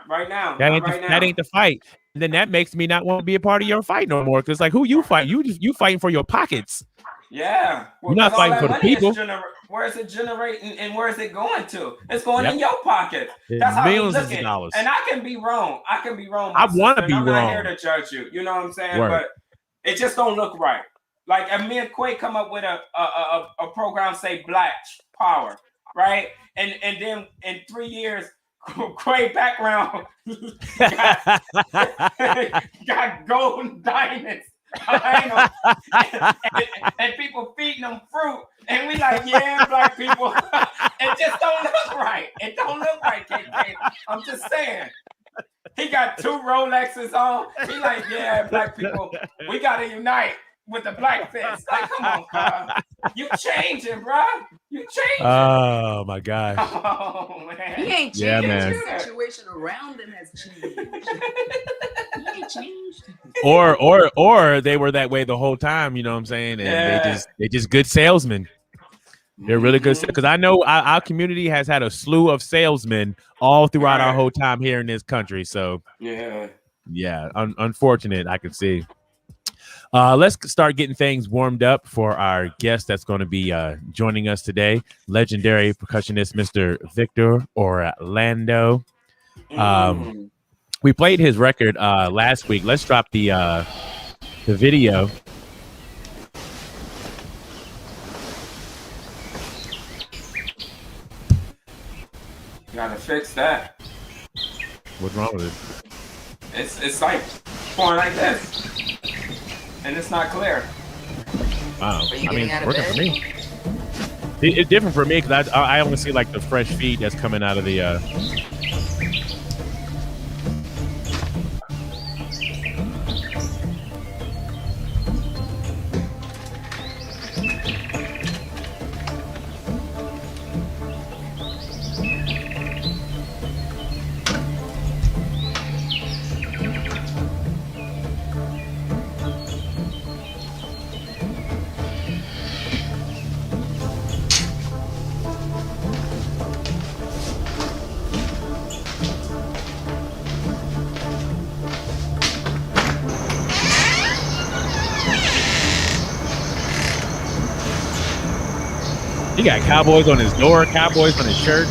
Right now, that ain't the fight. And then that makes me not want to be a part of your fight no more. Because like, who you fight? You fighting for your pockets. Yeah, you're not fighting for the people. Where is it generating, and where is it going to? It's going in your pocket. That's how millions you look at it. And I can be wrong. I want to be wrong. I'm not here to judge you. You know what I'm saying? Word. But it just don't look right. Like, if me and Quay come up with a program, say Black Power, right? And then in 3 years, Quay background got gold and diamonds, and people feeding them fruit, and we like, yeah, black people. It just don't look right. It don't look right, KK. I'm just saying. He got 2 Rolexes on. He like, yeah, black people, we gotta unite with the black fist. Like, come on, God. You changing, bro. You changing. Oh my gosh. Oh man. He ain't changed. Yeah, man. The situation around him has changed. He ain't changed. Or they were that way the whole time, you know what I'm saying? And they just good salesmen. They're really good because I know our community has had a slew of salesmen all throughout our whole time here in this country. So unfortunate, I can see. Let's start getting things warmed up for our guest that's going to be joining us today, legendary percussionist Mr. Victor Orlando. We played his record last week. Let's drop the video. Gotta fix that. What's wrong with it? It's like pouring like this, and it's not clear. Wow. I mean, it's working for me. It's different for me because I only see like the fresh feed that's coming out of the. He got cowboys on his door, cowboys on his shirt.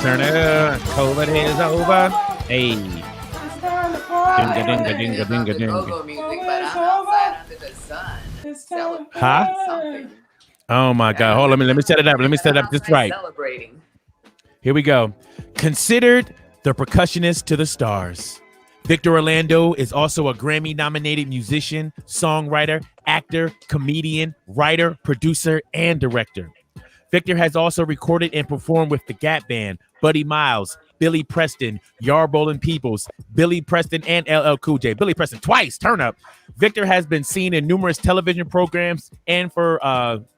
Turn it up. COVID is over. Hey. Dinga, dinga, dinga, dinga, Go-go dinga. music, but I'm outside under the sun. Celebrating Huh? something. Oh my God. Hold on. Let me set it up. Let me set it up just right. Celebrating. Here we go. Considered the percussionist to the stars. Victor Orlando is also a Grammy-nominated musician, songwriter, actor, comedian, writer, producer, and director. Victor has also recorded and performed with the Gap Band, Buddy Miles, Billy Preston, Yarbowl and Peoples, Billy Preston, and LL Cool J. Billy Preston twice. Turn up. Victor has been seen in numerous television programs and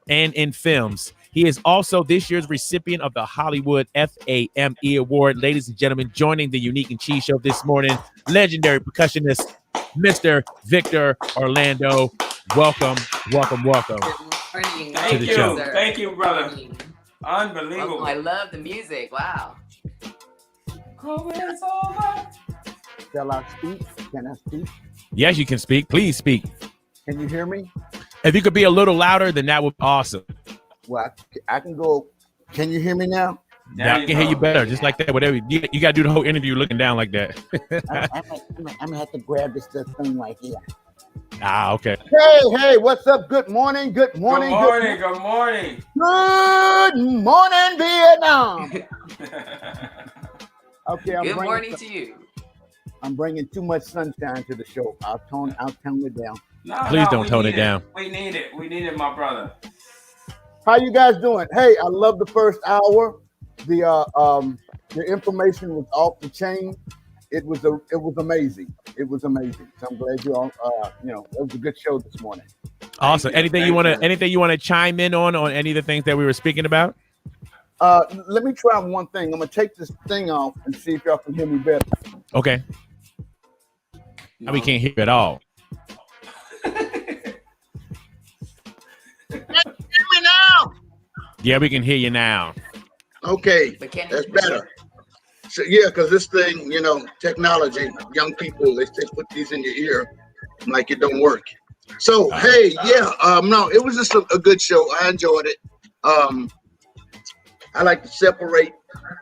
in films. He is also this year's recipient of the Hollywood FAME Award. Ladies and gentlemen, joining the Unique and Cheese Show this morning, legendary percussionist, Mr. Victor Orlando. Welcome, welcome, welcome. Thank you. Show. Thank you, brother. Unbelievable. Oh, I love the music. Wow. Shall I speak? Can I speak? Yes, you can speak. Please speak. Can you hear me? If you could be a little louder, then that would be awesome. Well, I can go. Can you hear me now? Now I can hear you better, just like that. Whatever you got to do the whole interview looking down like that. I'm gonna have to grab this thing right here. Okay. Hey, what's up? Good morning. Good morning. Good morning. Good morning. Good morning, Vietnam. Okay, Good morning to you. I'm bringing too much sunshine to the show. I'll tone it down. Please don't tone it down. We need it. We need it, my brother. How you guys doing? Hey, I love the first hour. The information was off the chain. It was amazing. It was amazing. So I'm glad you all. It was a good show this morning. Awesome. Anything you want to chime in on any of the things that we were speaking about? Let me try one thing. I'm gonna take this thing off and see if y'all can hear me better. Okay. No. We can't hear at all. Can you hear me now? Yeah, we can hear you now. Okay, that's better. So yeah, because this thing, technology, young people, they put these in your ear, like it don't work. So hey, yeah, no, it was just a good show. I enjoyed it. I like to separate,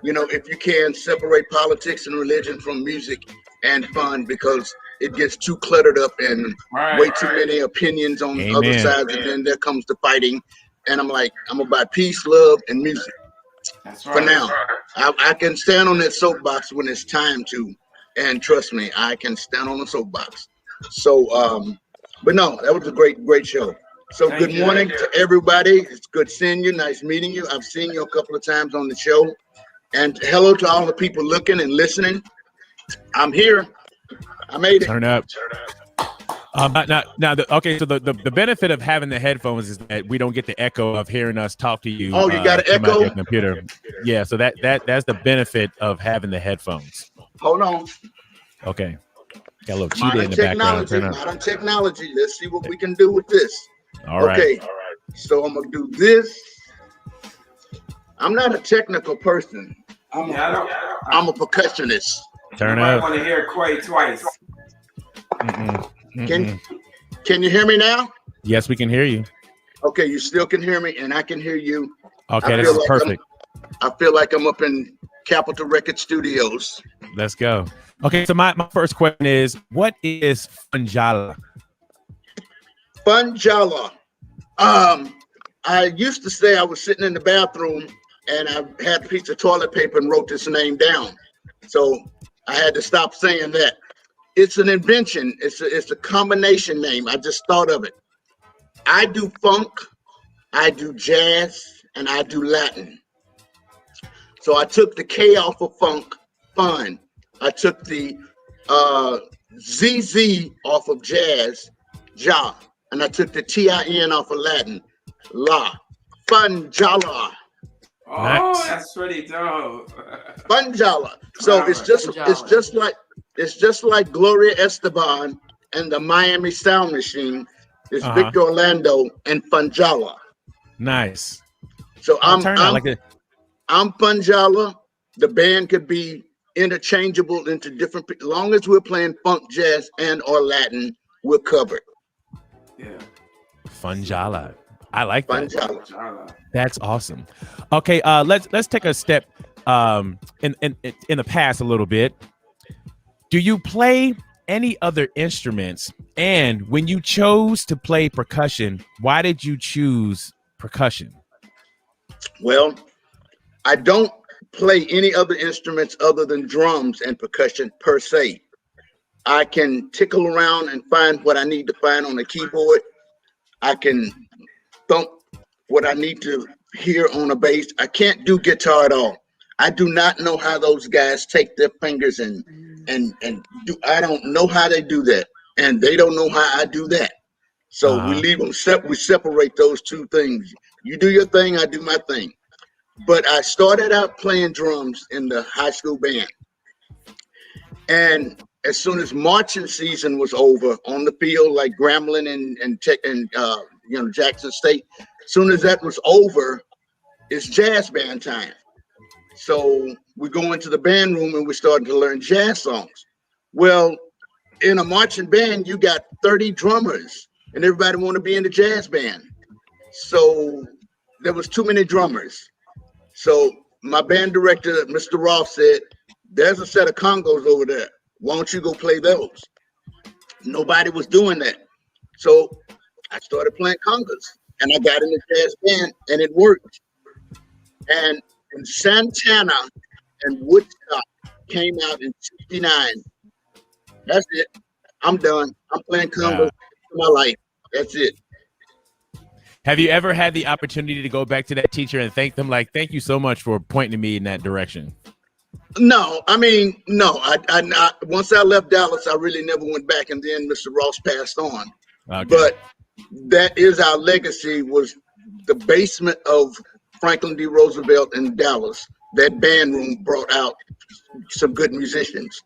if you can, separate politics and religion from music and fun, because it gets too cluttered up and way too many opinions on other sides, and then there comes the fighting. And I'm like, I'm about peace, love, and music. That's right. For now, I can stand on that soapbox when it's time to, and trust me, I can stand on the soapbox. So, but no, that was a great show. So good morning to everybody. It's good seeing you. Nice meeting you. I've seen you a couple of times on the show. And hello to all the people looking and listening. I'm here. I made it. Turn up. So the benefit of having the headphones is that we don't get the echo of hearing us talk to you. Oh, you got an echo? Your computer. Yeah, so that's the benefit of having the headphones. Hold on. Okay. Got a little cheetah in the background. Modern technology. Let's see what we can do with this. All right. Okay. So I'm gonna do this. I'm not a technical person. I'm a percussionist. Turn up. I want to hear Quay twice. Can you hear me now? Yes, we can hear you. Okay, you still can hear me, and I can hear you. Okay, this is perfect. I feel like I'm up in Capitol Record Studios. Let's go. Okay, so my first question is, what is Funjala? Funjala. I used to say I was sitting in the bathroom and I had a piece of toilet paper and wrote this name down. So I had to stop saying that. It's an invention. It's a combination name. I just thought of it. I do funk, I do jazz, and I do Latin. So I took the K off of funk, fun. I took the ZZ off of jazz, ja. And I took the TIN off of Latin, la. Funjala. Oh, nice. That's pretty dope. Funjala. So it's just like Gloria Esteban and the Miami Sound Machine. It's Victor Orlando and Funjala. Nice. So I'm Funjala. The band could be interchangeable into different. As long as we're playing funk, jazz, and or Latin, we're covered. Yeah. Funjala. I like that. Funjala. That's awesome. Okay, let's take a step in the past a little bit. Do you play any other instruments? And when you chose to play percussion, why did you choose percussion? Well, I don't play any other instruments other than drums and percussion per se. I can tickle around and find what I need to find on the keyboard. I can thump what I need to hear on a bass. I can't do guitar at all. I do not know how those guys take their fingers and do. I don't know how they do that, and they don't know how I do that. So we leave them we separate those two things. You do your thing, I do my thing. But I started out playing drums in the high school band, and as soon as marching season was over on the field, like Grambling and Jackson State, as soon as that was over, it's jazz band time. So we go into the band room and we're starting to learn jazz songs. Well, in a marching band, you got 30 drummers and everybody want to be in the jazz band. So there was too many drummers. So my band director, Mr. Roth, said, there's a set of congos over there. Why don't you go play those? Nobody was doing that. So I started playing congas and I got in the jazz band and it worked. And Santana and Woodstock came out in '69. That's it. I'm done. I'm playing congas for my life. That's it. Have you ever had the opportunity to go back to that teacher and thank them? Like, thank you so much for pointing me in that direction. No, I mean, no. I once I left Dallas, I really never went back, and then Mr. Ross passed on. Okay. But that is our legacy. Was the basement of Franklin D. Roosevelt in Dallas. That band room brought out some good musicians.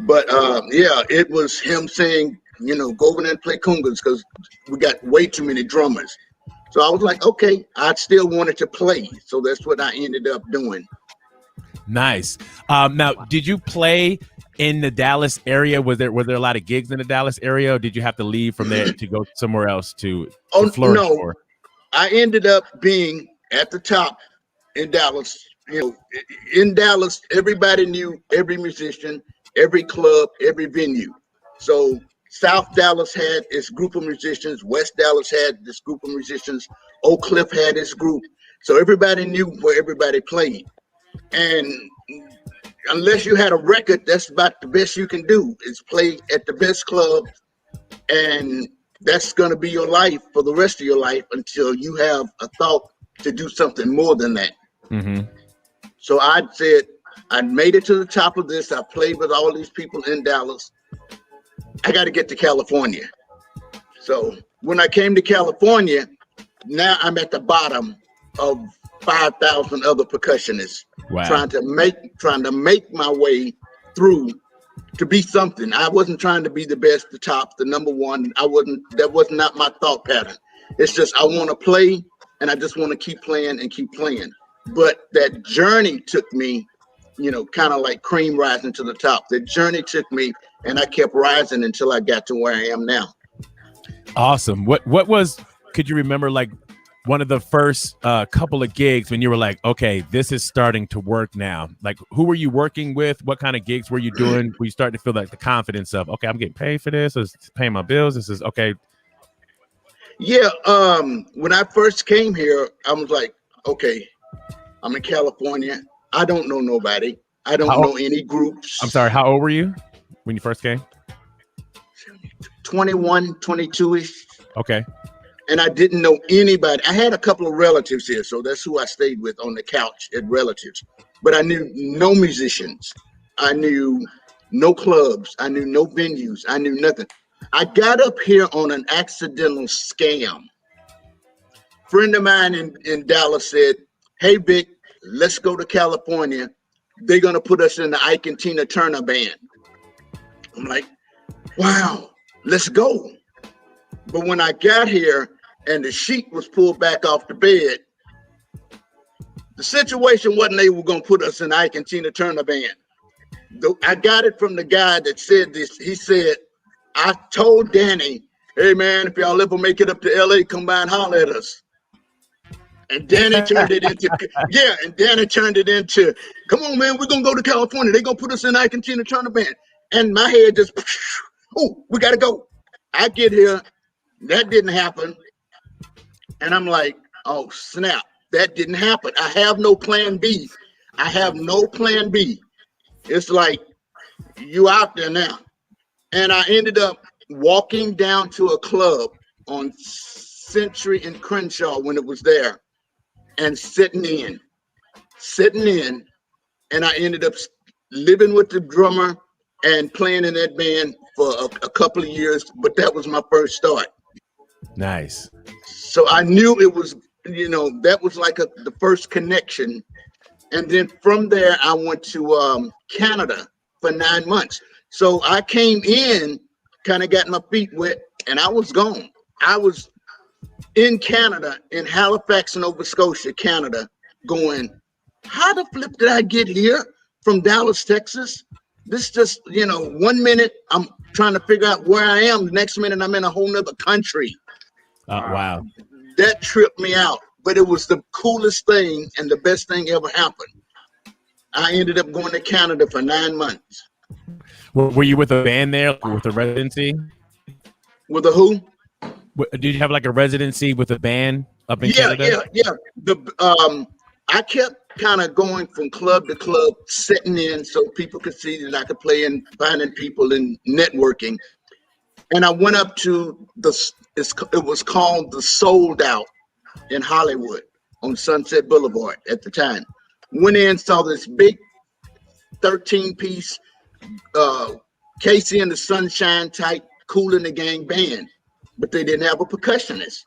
But yeah, it was him saying, go over there and play congas because we got way too many drummers. So I was like, okay, I still wanted to play. So that's what I ended up doing. Nice. Now, did you play in the Dallas area? Were there a lot of gigs in the Dallas area, or did you have to leave from there to go somewhere else to flourish? No, for? I ended up being at the top in Dallas. In Dallas, everybody knew every musician, every club, every venue. So South Dallas had its group of musicians. West Dallas had this group of musicians. Oak Cliff had its group. So everybody knew where everybody played. And unless you had a record, that's about the best you can do is play at the best club. And that's going to be your life for the rest of your life until you have a thought to do something more than that. Mm-hmm. So I said, I made it to the top of this. I played with all these people in Dallas. I got to get to California. So when I came to California, now I'm at the bottom of 5,000 other percussionists. Wow. trying to make my way through to be something. I wasn't trying to be the best, the top, the number one. That was not my thought pattern. It's just, I want to play and I just want to keep playing and keep playing. But that journey took me, kind of like cream rising to the top. The journey took me and I kept rising until I got to where I am now. Awesome. Could you remember like one of the first couple of gigs when you were like, okay, this is starting to work now? Like, who were you working with? What kind of gigs were you doing? Were you starting to feel like the confidence of, okay, I'm getting paid for this. This is paying my bills. This is okay. Yeah. When I first came here, I was like, okay, I'm in California. I don't know nobody. I don't know any groups. I'm sorry. How old were you when you first came? 21, 22-ish. Okay. And I didn't know anybody. I had a couple of relatives here, so that's who I stayed with on the couch at relatives. But I knew no musicians. I knew no clubs. I knew no venues. I knew nothing. I got up here on an accidental scam. A friend of mine in Dallas said, hey, Vic, let's go to California. They're going to put us in the Ike and Tina Turner band. I'm like, wow, let's go. But when I got here and the sheet was pulled back off the bed, the situation wasn't they were going to put us in the Ike and Tina Turner band. I got it from the guy that said this. He said, I told Danny, hey, man, if y'all ever make it up to L.A., come by and holler at us. And then it turned it into, come on, man, we're going to go to California. They're going to put us in Ike Tina Turner Band. And my head just, oh, we got to go. I get here. That didn't happen. And I'm like, oh, snap. That didn't happen. I have no plan B. It's like, you out there now. And I ended up walking down to a club on Century and Crenshaw when it was there and sitting in. And I ended up living with the drummer and playing in that band for a couple of years. But that was my first start. Nice. So I knew it was, that was like the first connection. And then from there, I went to Canada for 9 months. So I came in, kind of got my feet wet, and I was gone. I was in Canada, in Halifax, Nova Scotia, Canada, going, how the flip did I get here from Dallas, Texas? This just, 1 minute I'm trying to figure out where I am. The next minute I'm in a whole nother country. Wow. That tripped me out, but it was the coolest thing and the best thing ever happened. I ended up going to Canada for 9 months. Were you with a band there, with a residency? With a who? Did you have like a residency with a band up in Canada? Yeah. I kept kind of going from club to club, sitting in so people could see that I could play and finding people and networking. And I went up to it was called the Sold Out in Hollywood on Sunset Boulevard at the time. Went in, saw this big 13-piece Casey and the Sunshine type Kool and the Gang band, but they didn't have a percussionist.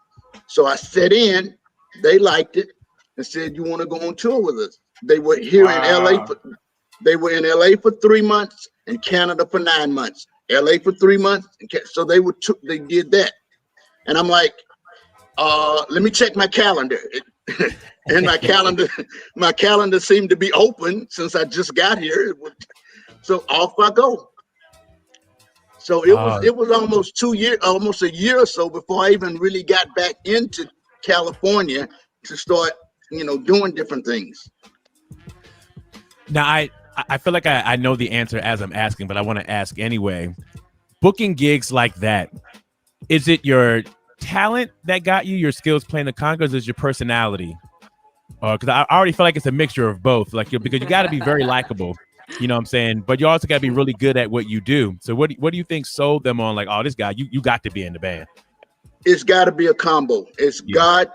So I sat in, they liked it and said, you want to go on tour with us? They were here in LA. They were in LA for 3 months and Canada for 9 months. LA for 3 months. So they did that. And I'm like, let me check my calendar. And my calendar seemed to be open since I just got here. So off I go. So it was almost almost a year or so before I even really got back into California to start, doing different things. Now I feel like I know the answer as I'm asking, but I want to ask anyway. Booking gigs like that, is it your talent that got you, your skills playing the congas, is your personality? Because I already feel like it's a mixture of both. Because you got to be very likable, you know what I'm saying? But you also got to be really good at what you do. So what do you think sold them on, like, oh, this guy, you got to be in the band? It's got to be a combo. God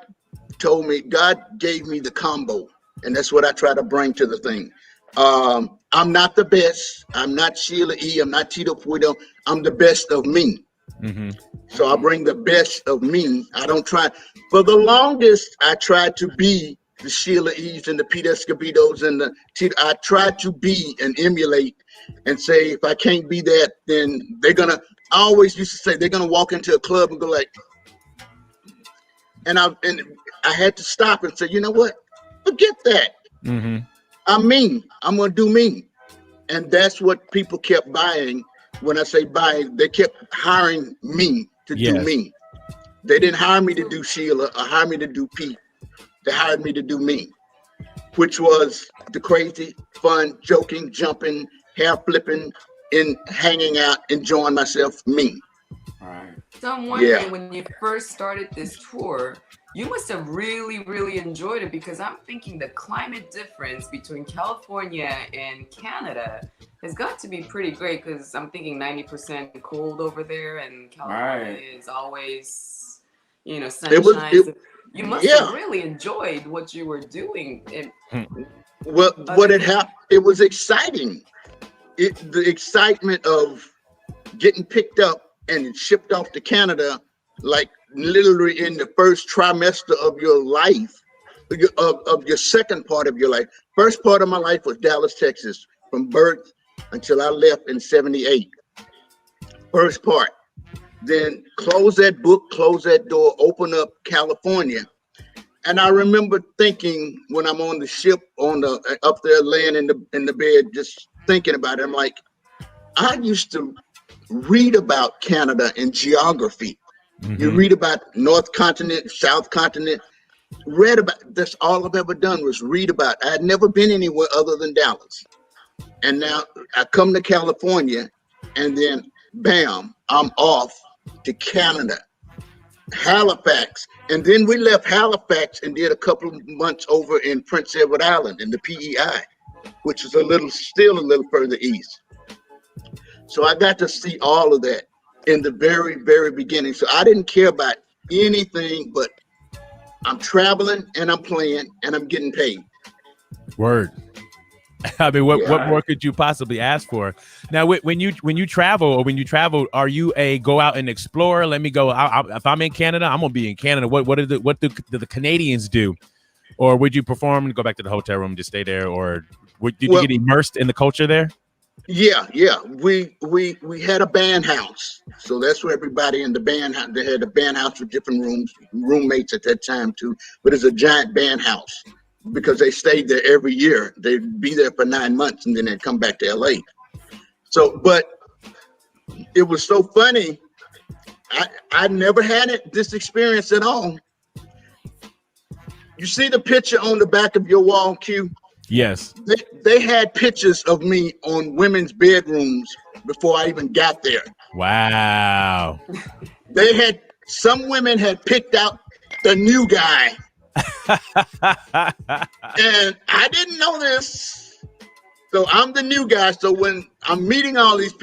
told me, God gave me the combo, and that's what I try to bring to the thing. I'm not the best. I'm not Sheila E. I'm not Tito Puido. I'm the best of me. Mm-hmm. So I bring the best of me. I don't try. For the longest, I tried to be the Sheila E's and the Pete Escobedos and the Tito. I tried to be and emulate and say, if I can't be that, then they're going to, I always used to say, they're going to walk into a club and go like, and I had to stop and say, you know what? Forget that. Mm-hmm. I'm mean. I'm going to do me. And that's what people kept buying. When I say buying, they kept hiring me to do me. They didn't hire me to do Sheila or hire me to do Pete. They hired me to do me, which was the crazy, fun, joking, jumping, hair flipping, and hanging out, enjoying myself, me. All right. So I'm wondering, when you first started this tour, you must have really, really enjoyed it, because I'm thinking the climate difference between California and Canada has got to be pretty great, because I'm thinking 90% cold over there, and California is always, sunshine. You must have really enjoyed what you were doing. What had happened, it was exciting. The excitement of getting picked up and shipped off to Canada, like literally in the first trimester of your life, of your second part of your life. First part of my life was Dallas, Texas, from birth until I left in 78. First part. Then close that book, close that door, open up California. And I remember thinking when I'm on the ship, up there laying in the bed, just thinking about it, I'm like, I used to read about Canada in geography. Mm-hmm. You read about North Continent, South Continent, read about. That's all I've ever done was read about. I had never been anywhere other than Dallas, and now I come to California, and then bam, I'm off to Canada, Halifax, and then we left Halifax and did a couple of months over in Prince Edward Island in the PEI, which is still a little further east. So I got to see all of that in the very, very beginning. So I didn't care about anything but I'm traveling and I'm playing and I'm getting paid. Word. I mean, what more could you possibly ask for? Now, when you travel, are you a go out and explore? Let me go. If I'm in Canada, I'm gonna be in Canada. What do the Canadians do? Or would you perform and go back to the hotel room, just stay there, or did you get immersed in the culture there? Yeah. We had a band house, so that's where everybody in the band house. They had a band house with different roommates at that time too. But it's a giant band house because they stayed there every year. They'd be there for 9 months and then they'd come back to LA. So, but it was so funny. I never had this experience at all. You see the picture on the back of your wall, Q? Yes. They had pictures of me on women's bedrooms before I even got there. Wow. Some women had picked out the new guy. And I didn't know this. So I'm the new guy. So when I'm meeting all these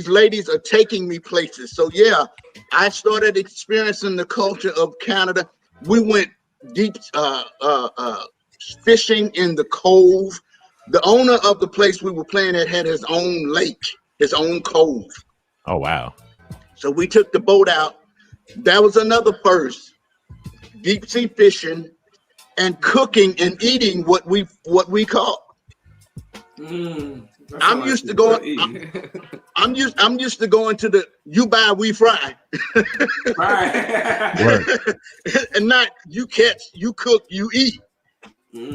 ladies are taking me places. So yeah, I started experiencing the culture of Canada. We went deep fishing in the cove. The owner of the place we were playing at had his own lake, his own cove. Oh wow. So we took the boat out. That was another first. Deep sea fishing and cooking and eating what we caught. I'm used to going to the you buy, we fry. Right. And not you catch, you cook, you eat.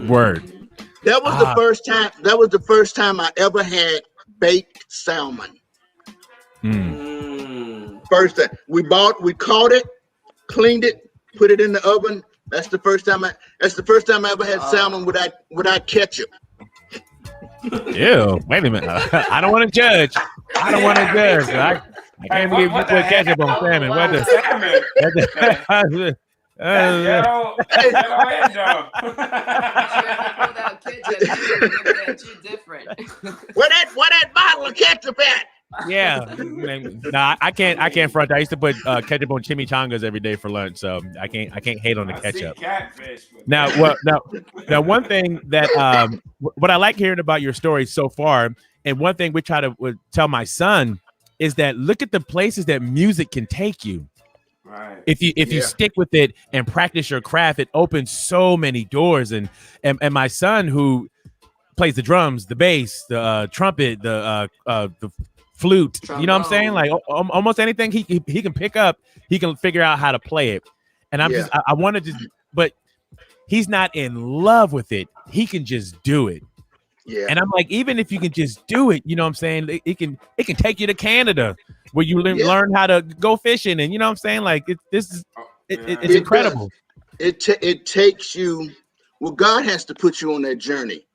Word. That was the first time. That was the first time I ever had baked salmon. First time we caught it, cleaned it, put it in the oven. That's the first time I ever had salmon without ketchup. Ew, wait a minute. I don't want to judge. I can't believe you put ketchup on salmon. What the salmon? Where that bottle of ketchup at? Yeah, nah, I can't front. I used to put ketchup on chimichangas every day for lunch, so I can't hate on the ketchup. Now, one thing that what I like hearing about your story so far, and one thing we try to tell my son is that look at the places that music can take you. Right. If you stick with it and practice your craft, it opens so many doors. And my son, who plays the drums, the bass, the trumpet, the flute, trombone. You know what I'm saying? Like almost anything he can pick up, he can figure out how to play it. And I wanted to, but he's not in love with it. He can just do it. Yeah. And I'm like, even if you can just do it, you know what I'm saying? It can take you to Canada where you learn how to go fishing. And you know what I'm saying? Like it's incredible. It takes you, well, God has to put you on that journey.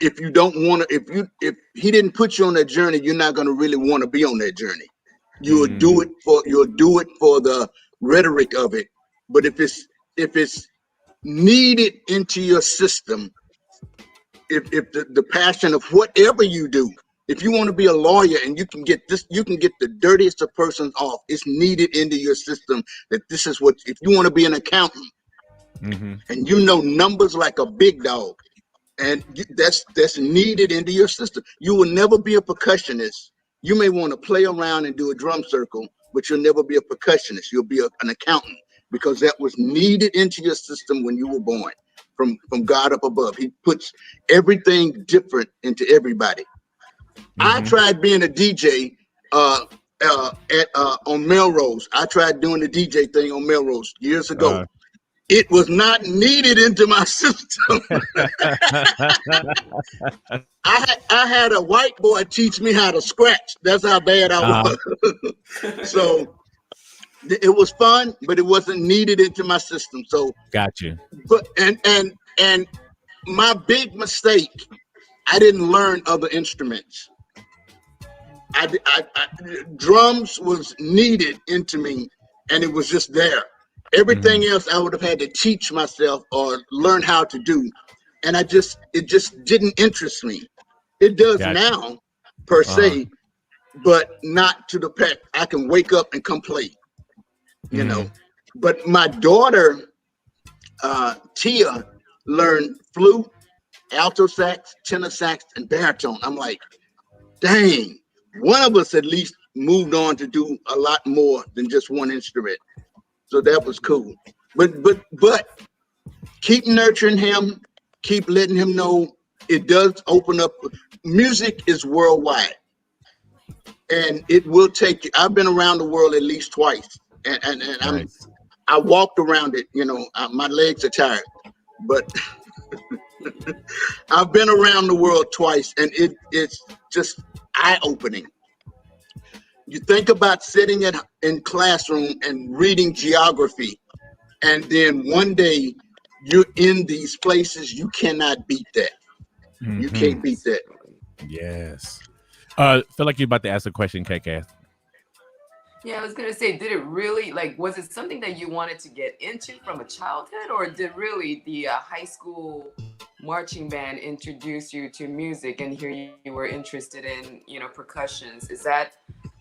If you don't want to, if he didn't put you on that journey, you're not going to really want to be on that journey. You'll do it for the rhetoric of it. But if it's needed into your system, if the passion of whatever you do, if you want to be a lawyer and you can get the dirtiest of persons off, it's needed into your system that this is what, if you want to be an accountant and you know numbers like a big dog, and that's needed into your system. You will never be a percussionist. You may want to play around and do a drum circle, but you'll never be a percussionist. You'll be an accountant because that was needed into your system when you were born from God up above. He puts everything different into everybody. I tried being a DJ on Melrose. I tried doing the DJ thing on Melrose years ago. It was not needed into my system. I had a white boy teach me how to scratch. That's how bad I was. So It was fun, but it wasn't needed into my system. So got you. But and my big mistake, I didn't learn other instruments. Drums was needed into me, and it was just there. Everything else I would have had to teach myself or learn how to do, and it just didn't interest me. It does now, per se, but not to the fact I can wake up and come play. You know, but my daughter, Tia, learned flute, alto sax, tenor sax, and baritone. I'm like, dang, one of us at least moved on to do a lot more than just one instrument. So that was cool. But keep nurturing him, keep letting him know it does open up. Music is worldwide, and it will take you. I've been around the world at least twice, and I walked around it. You know, my legs are tired, but I've been around the world twice, and it's just eye-opening. You think about sitting in classroom and reading geography, and then one day you're in these places. You cannot beat that. You can't beat that. Yes. Feel like you're about to ask a question, KK. Yeah, I was gonna say, did it really, like, was it something that you wanted to get into from a childhood, or did really the high school marching band introduce you to music, and here you were interested in, you know, percussions? Is that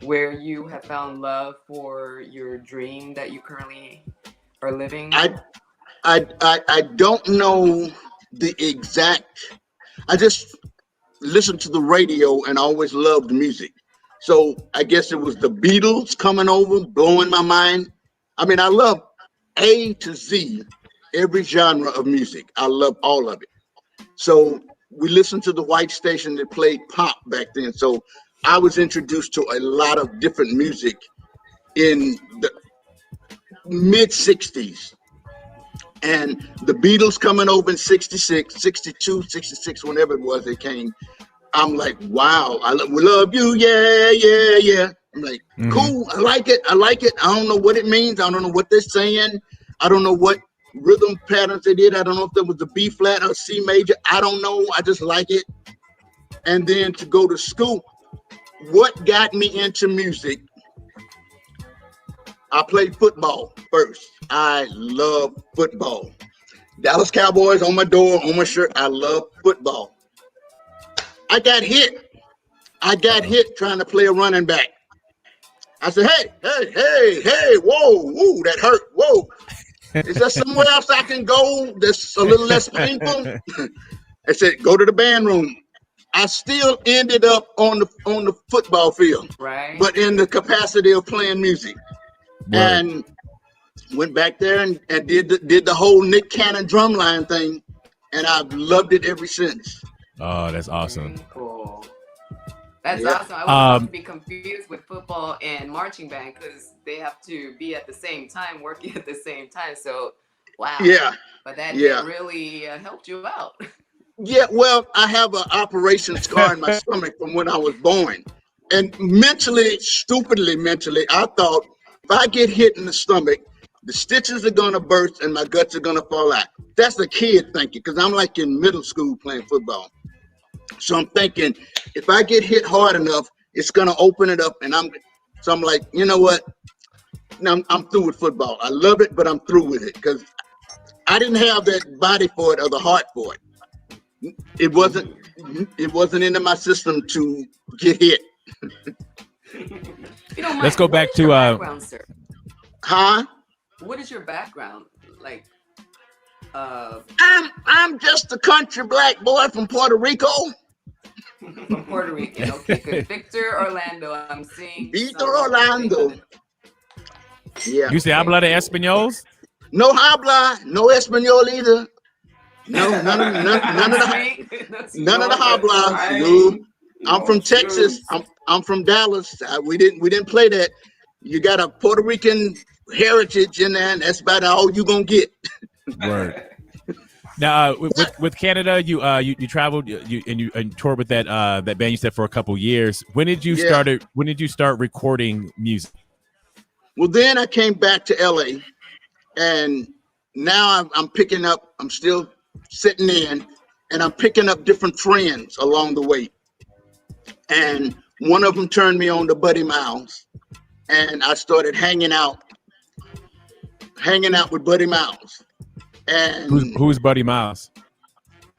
where you have found love for your dream that you currently are living? I don't know the exact. I just listened to the radio and always loved music. So I guess it was the Beatles coming over, blowing my mind. I mean, I love A to Z, every genre of music. I love all of it. So we listened to the white station that played pop back then. So I was introduced to a lot of different music in the mid 60s. And the Beatles coming over in 66, 62, 66, whenever it was they came. I'm like, wow, we love you, yeah. I'm like, cool, I like it. I don't know what it means. I don't know what they're saying. I don't know what rhythm patterns they did. I don't know if there was a B flat or C major. I don't know. I just like it. And then to go to school, what got me into music? I played football first. I love football. Dallas Cowboys on my door, on my shirt. I love football. I got hit trying to play a running back. I said, hey, whoa, that hurt. Whoa. Is there somewhere else I can go that's a little less painful? I said, go to the band room. I still ended up on the football field, right? But in the capacity of playing music. Right. And went back there and did the whole Nick Cannon drumline thing, and I've loved it ever since. Oh, that's awesome. Very cool. That's awesome. I would be confused with football and marching band because they have to be at the same time, working at the same time. So, wow. Yeah. But that really helped you out. Yeah, well, I have an operation scar in my stomach from when I was born. And stupidly mentally, I thought if I get hit in the stomach, the stitches are going to burst and my guts are going to fall out. That's a kid thinking, because I'm like in middle school playing football. So I'm thinking, if I get hit hard enough, it's going to open it up. And I'm like, you know what? I'm through with football. I love it, but I'm through with it because I didn't have that body for it or the heart for it. It wasn't into my system to get hit. Let's go back to background, sir. Huh? What is your background like? I'm just a country black boy from Puerto Rico. From Puerto Rico, okay, good. Victor Orlando, I'm seeing. Victor Orlando. Yeah. You say habla de españoles? No habla, no español either. No, none of the habla. No. I'm from Texas. I'm from Dallas. We didn't play that. You got a Puerto Rican heritage in there, and that's about all you gonna get. Word. Now, with Canada, you traveled, you toured with that band you said for a couple years. When did you start recording music? Well, then I came back to LA, and now I'm picking up. I'm still sitting in, and I'm picking up different friends along the way. And one of them turned me on to Buddy Miles, and I started hanging out with Buddy Miles. And who's Buddy Miles?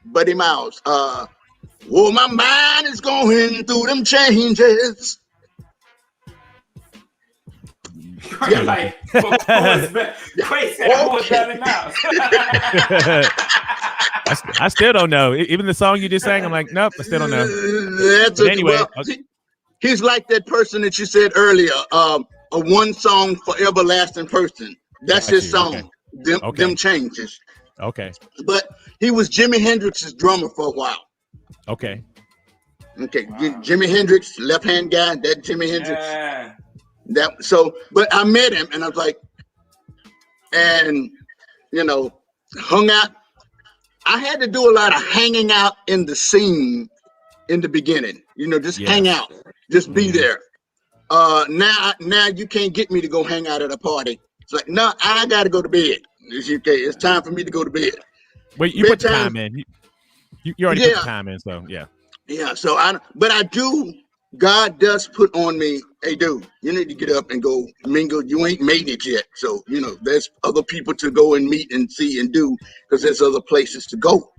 Buddy Miles. Well, my mind is going through them changes. Yeah, like, I still don't know. Even the song you just sang, I'm like, nope, I still don't know. Anyway, he's like that person that you said earlier, a one song forever lasting person. That's his song. Okay. Them changes. Okay. But he was Jimi Hendrix's drummer for a while. Okay. Okay. Wow. Jimi Hendrix, left hand guy. That Jimi Hendrix. Yeah. But I met him, and I was like, and hung out. I had to do a lot of hanging out in the scene in the beginning. Just hang out, just be there. Now you can't get me to go hang out at a party. It's like, no, I got to go to bed. It's time for me to go to bed. Wait, you put the time in. You already put the time in, so yeah. Yeah, so I do. God does put on me, hey, dude, you need to get up and go mingle. You ain't made it yet. So, there's other people to go and meet and see and do, because there's other places to go.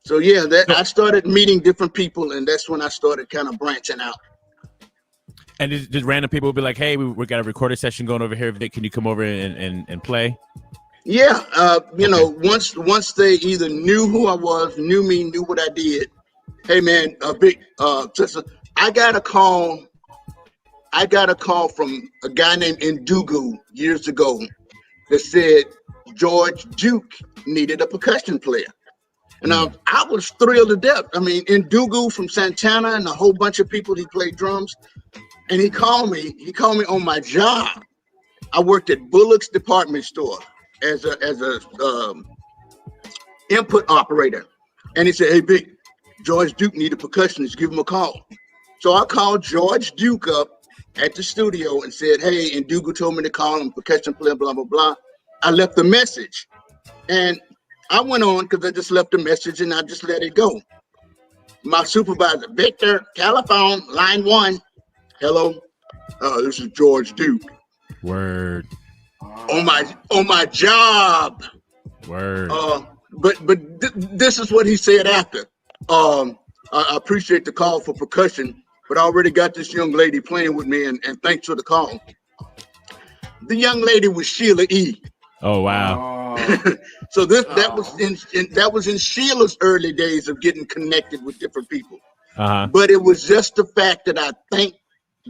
So, yeah, I started meeting different people, and that's when I started kind of branching out. And did random people be like, hey, we got a recording session going over here. Vic, can you come over and play? Yeah. Once they either knew who I was, knew me, knew what I did. Hey man, Vic, I got a call from a guy named Ndugu years ago that said George Duke needed a percussion player. And I was thrilled to death. I mean, Ndugu from Santana and a whole bunch of people, he played drums. And he called me on my job. I worked at Bullock's department store as a input operator. And he said, hey, Vic, George Duke needed a percussionist, give him a call. So I called George Duke up at the studio and said, hey, and Ndugu told me to call him, percussion player, blah, blah, blah. I left a message. And I went on because I just left a message and I just let it go. My supervisor, Victor, telephone, line 1. Hello, this is George Duke. Word. On my job. Word. But this is what he said after. I appreciate the call for percussion, but I already got this young lady playing with me, and thanks for the call. The young lady was Sheila E. Oh wow! So that was in Sheila's early days of getting connected with different people. But it was just the fact that I thank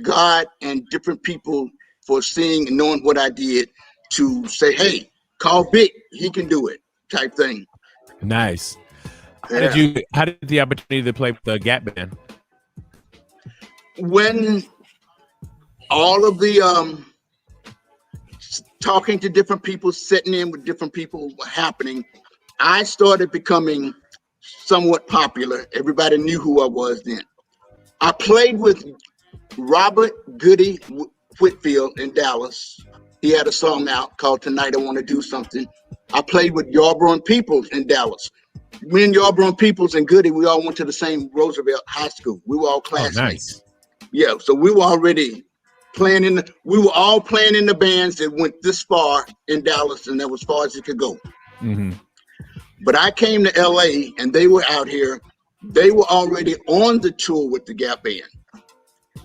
God and different people for seeing and knowing what I did to say, hey, call Vic, he can do it, type thing. Nice. Yeah. How did the opportunity to play with the Gap Band? When all of the talking to different people, sitting in with different people were happening, I started becoming somewhat popular. Everybody knew who I was then. I played with Robert Goody Whitfield in Dallas. He had a song out called Tonight I Want to Do Something. I played with Yarborough and Peoples in Dallas. Me and Yarborough and Peoples and Goody, we all went to the same Roosevelt High School. We were all classmates. Oh, nice. Yeah, so we were already playing we were all playing in the bands that went this far in Dallas, and that was as far as it could go. Mm-hmm. But I came to LA and they were out here. They were already on the tour with the Gap Band.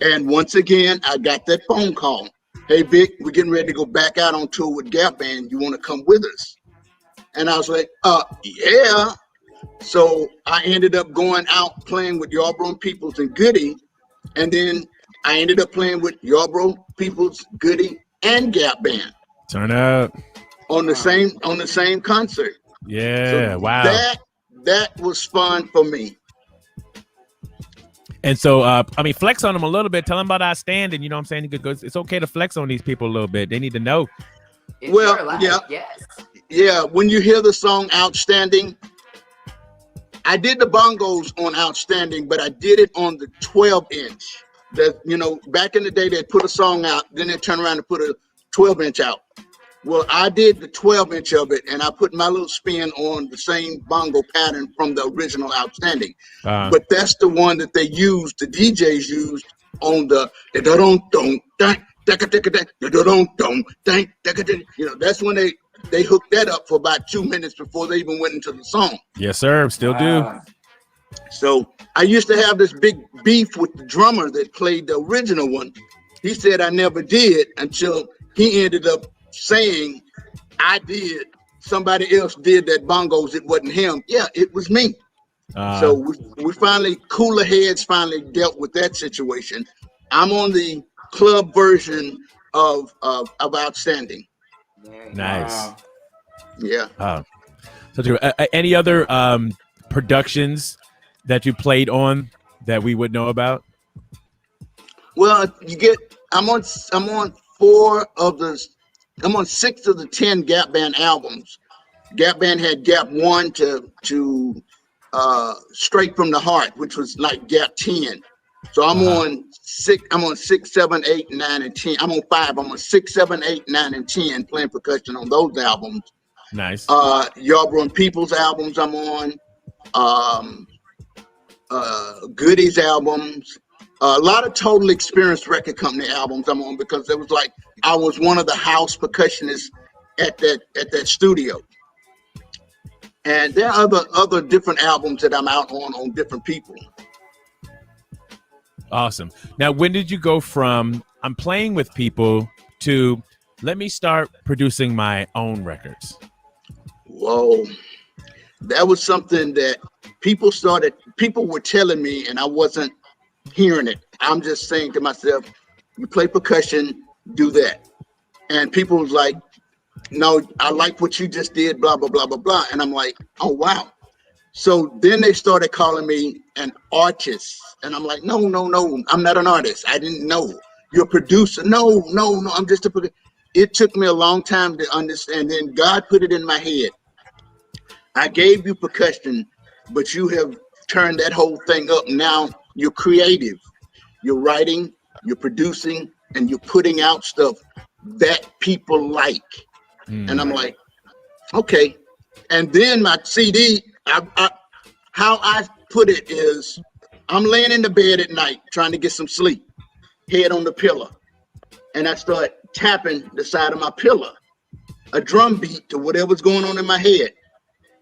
And once again, I got that phone call. Hey, Vic, we're getting ready to go back out on tour with Gap Band. You want to come with us? And I was like, yeah. So I ended up going out playing with Yarborough Peoples and Goody. And then I ended up playing with Yarborough Peoples, Goody, and Gap Band. Turn up. On the same concert. Yeah, so wow. That was fun for me. And so, flex on them a little bit. Tell them about Outstanding. You know what I'm saying? Because it's okay to flex on these people a little bit. They need to know. It's your life, yes. Yeah, when you hear the song Outstanding, I did the bongos on Outstanding, but I did it on the 12-inch. that, you know, back in the day, they'd put a song out, then they'd turn around and put a 12-inch out. Well, I did the 12-inch of it, and I put my little spin on the same bongo pattern from the original Outstanding. But that's the one that they used, the DJs used on the you know, that's when they hooked that up for about 2 minutes before they even went into the song. Yes, sir. Still do. So I used to have this big beef with the drummer that played the original one. He said I never did until he ended up saying I did. Somebody else did that bongos. It wasn't him. Yeah, it was me. So we finally, cooler heads finally dealt with that situation. I'm on the club version of Outstanding. Nice. Yeah. So any other productions that you played on that we would know about? Well, I'm on 6 of the 10 Gap Band albums. Gap Band had Gap 1 to Straight from the Heart, which was like Gap 10. So I'm on 6, 7, 8, 9, and 10. I'm on 5. I'm on 6, 7, 8, 9, and 10 playing percussion on those albums. Nice. Yarborough and Peoples albums I'm on. Goodies albums. A lot of Total Experience Record Company albums I'm on, because it was like I was one of the house percussionists at that studio. And there are other different albums that I'm out on different people. Awesome. Now, when did you go from I'm playing with people to let me start producing my own records? Whoa. That was something that people were telling me, and I wasn't hearing it. I'm just saying to myself, you play percussion, do that. And people was like, no, I like what you just did, blah, blah, blah, blah, blah. And I'm like, oh, wow. So then they started calling me an artist. And I'm like, no, I'm not an artist. I didn't know. You're a producer. No, I'm just a producer. It took me a long time to understand. Then God put it in my head. I gave you percussion, but you have turned that whole thing up. Now you're creative. You're writing, you're producing, and you're putting out stuff that people like. And I'm like, okay. And then my CD, how I put it is, I'm laying in the bed at night trying to get some sleep, head on the pillow, and I start tapping the side of my pillow, a drum beat to whatever's going on in my head.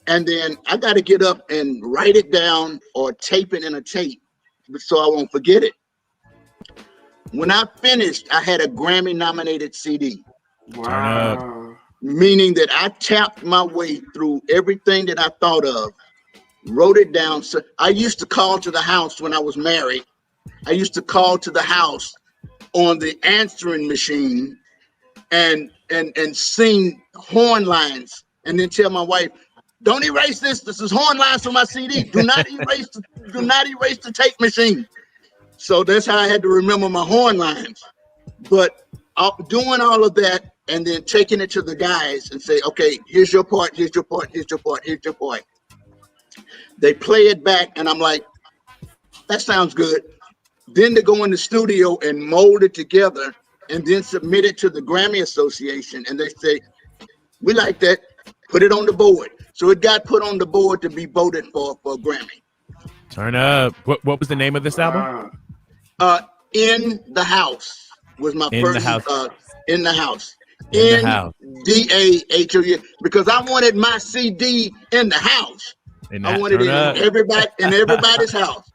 And then I got to get up and write it down or tape it in a tape so I won't forget it. When I finished, I had a Grammy-nominated CD. Wow. Meaning that I tapped my way through everything that I thought of, wrote it down. So I used to call to the house when I was married. I used to call to the house on the answering machine and sing horn lines, and then tell my wife, don't erase this. This is horn lines from my CD. Do not erase the tape machine. So that's how I had to remember my horn lines. But doing all of that and then taking it to the guys and say, okay, here's your part, here's your part, here's your part, here's your part. They play it back, and I'm like, that sounds good. Then they go in the studio and mold it together and then submit it to the Grammy Association. And they say, we like that, put it on the board. So it got put on the board to be voted for a Grammy. Turn up. What was the name of this album? In the House was my first. In the House. NDAHOU, because I wanted my CD in the house. I wanted it in everybody's house.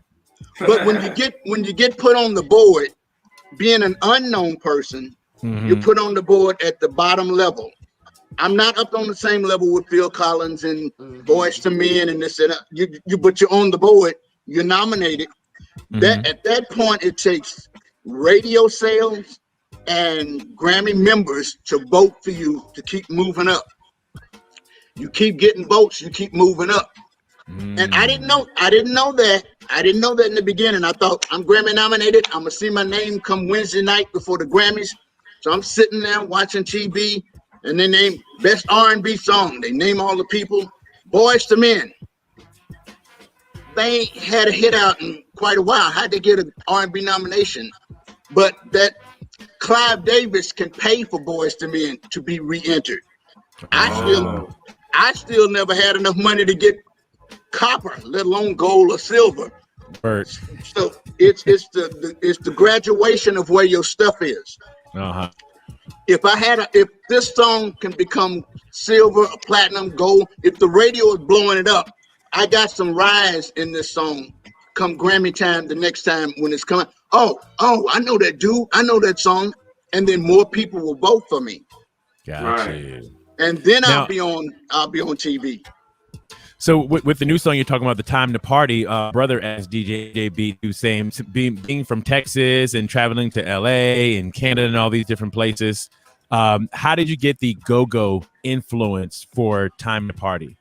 But when you get put on the board, being an unknown person, you're put on the board at the bottom level. I'm not up on the same level with Phil Collins and Boyz II Men and this and that. But you're on the board. You're nominated. That at that point, it takes radio sales and Grammy members to vote for you to keep moving up. You keep getting votes, you keep moving up. And I didn't know that. I didn't know that in the beginning. I thought, I'm Grammy nominated. I'm gonna see my name come Wednesday night before the Grammys. So I'm sitting there watching TV, and they name best R&B song. They name all the people. Boyz II Men. They ain't had a hit out in quite a while. How'd they get an R&B nomination? but that Clive Davis can pay for Boys to Men to be re-entered. I still never had enough money to get copper, let alone gold or silver. Right. So it's the graduation of where your stuff is. Uh-huh. If this song can become silver, platinum, gold, if the radio is blowing it up, I got some rise in this song. Come Grammy time, the next time when it's coming. Oh, I know that dude. I know that song, and then more people will vote for me. Gotcha. And then I'll be on TV. So with the new song you're talking about, The Time to Party, brother asked DJ JB, who's saying being from Texas and traveling to LA and Canada and all these different places, how did you get the go-go influence for Time to Party?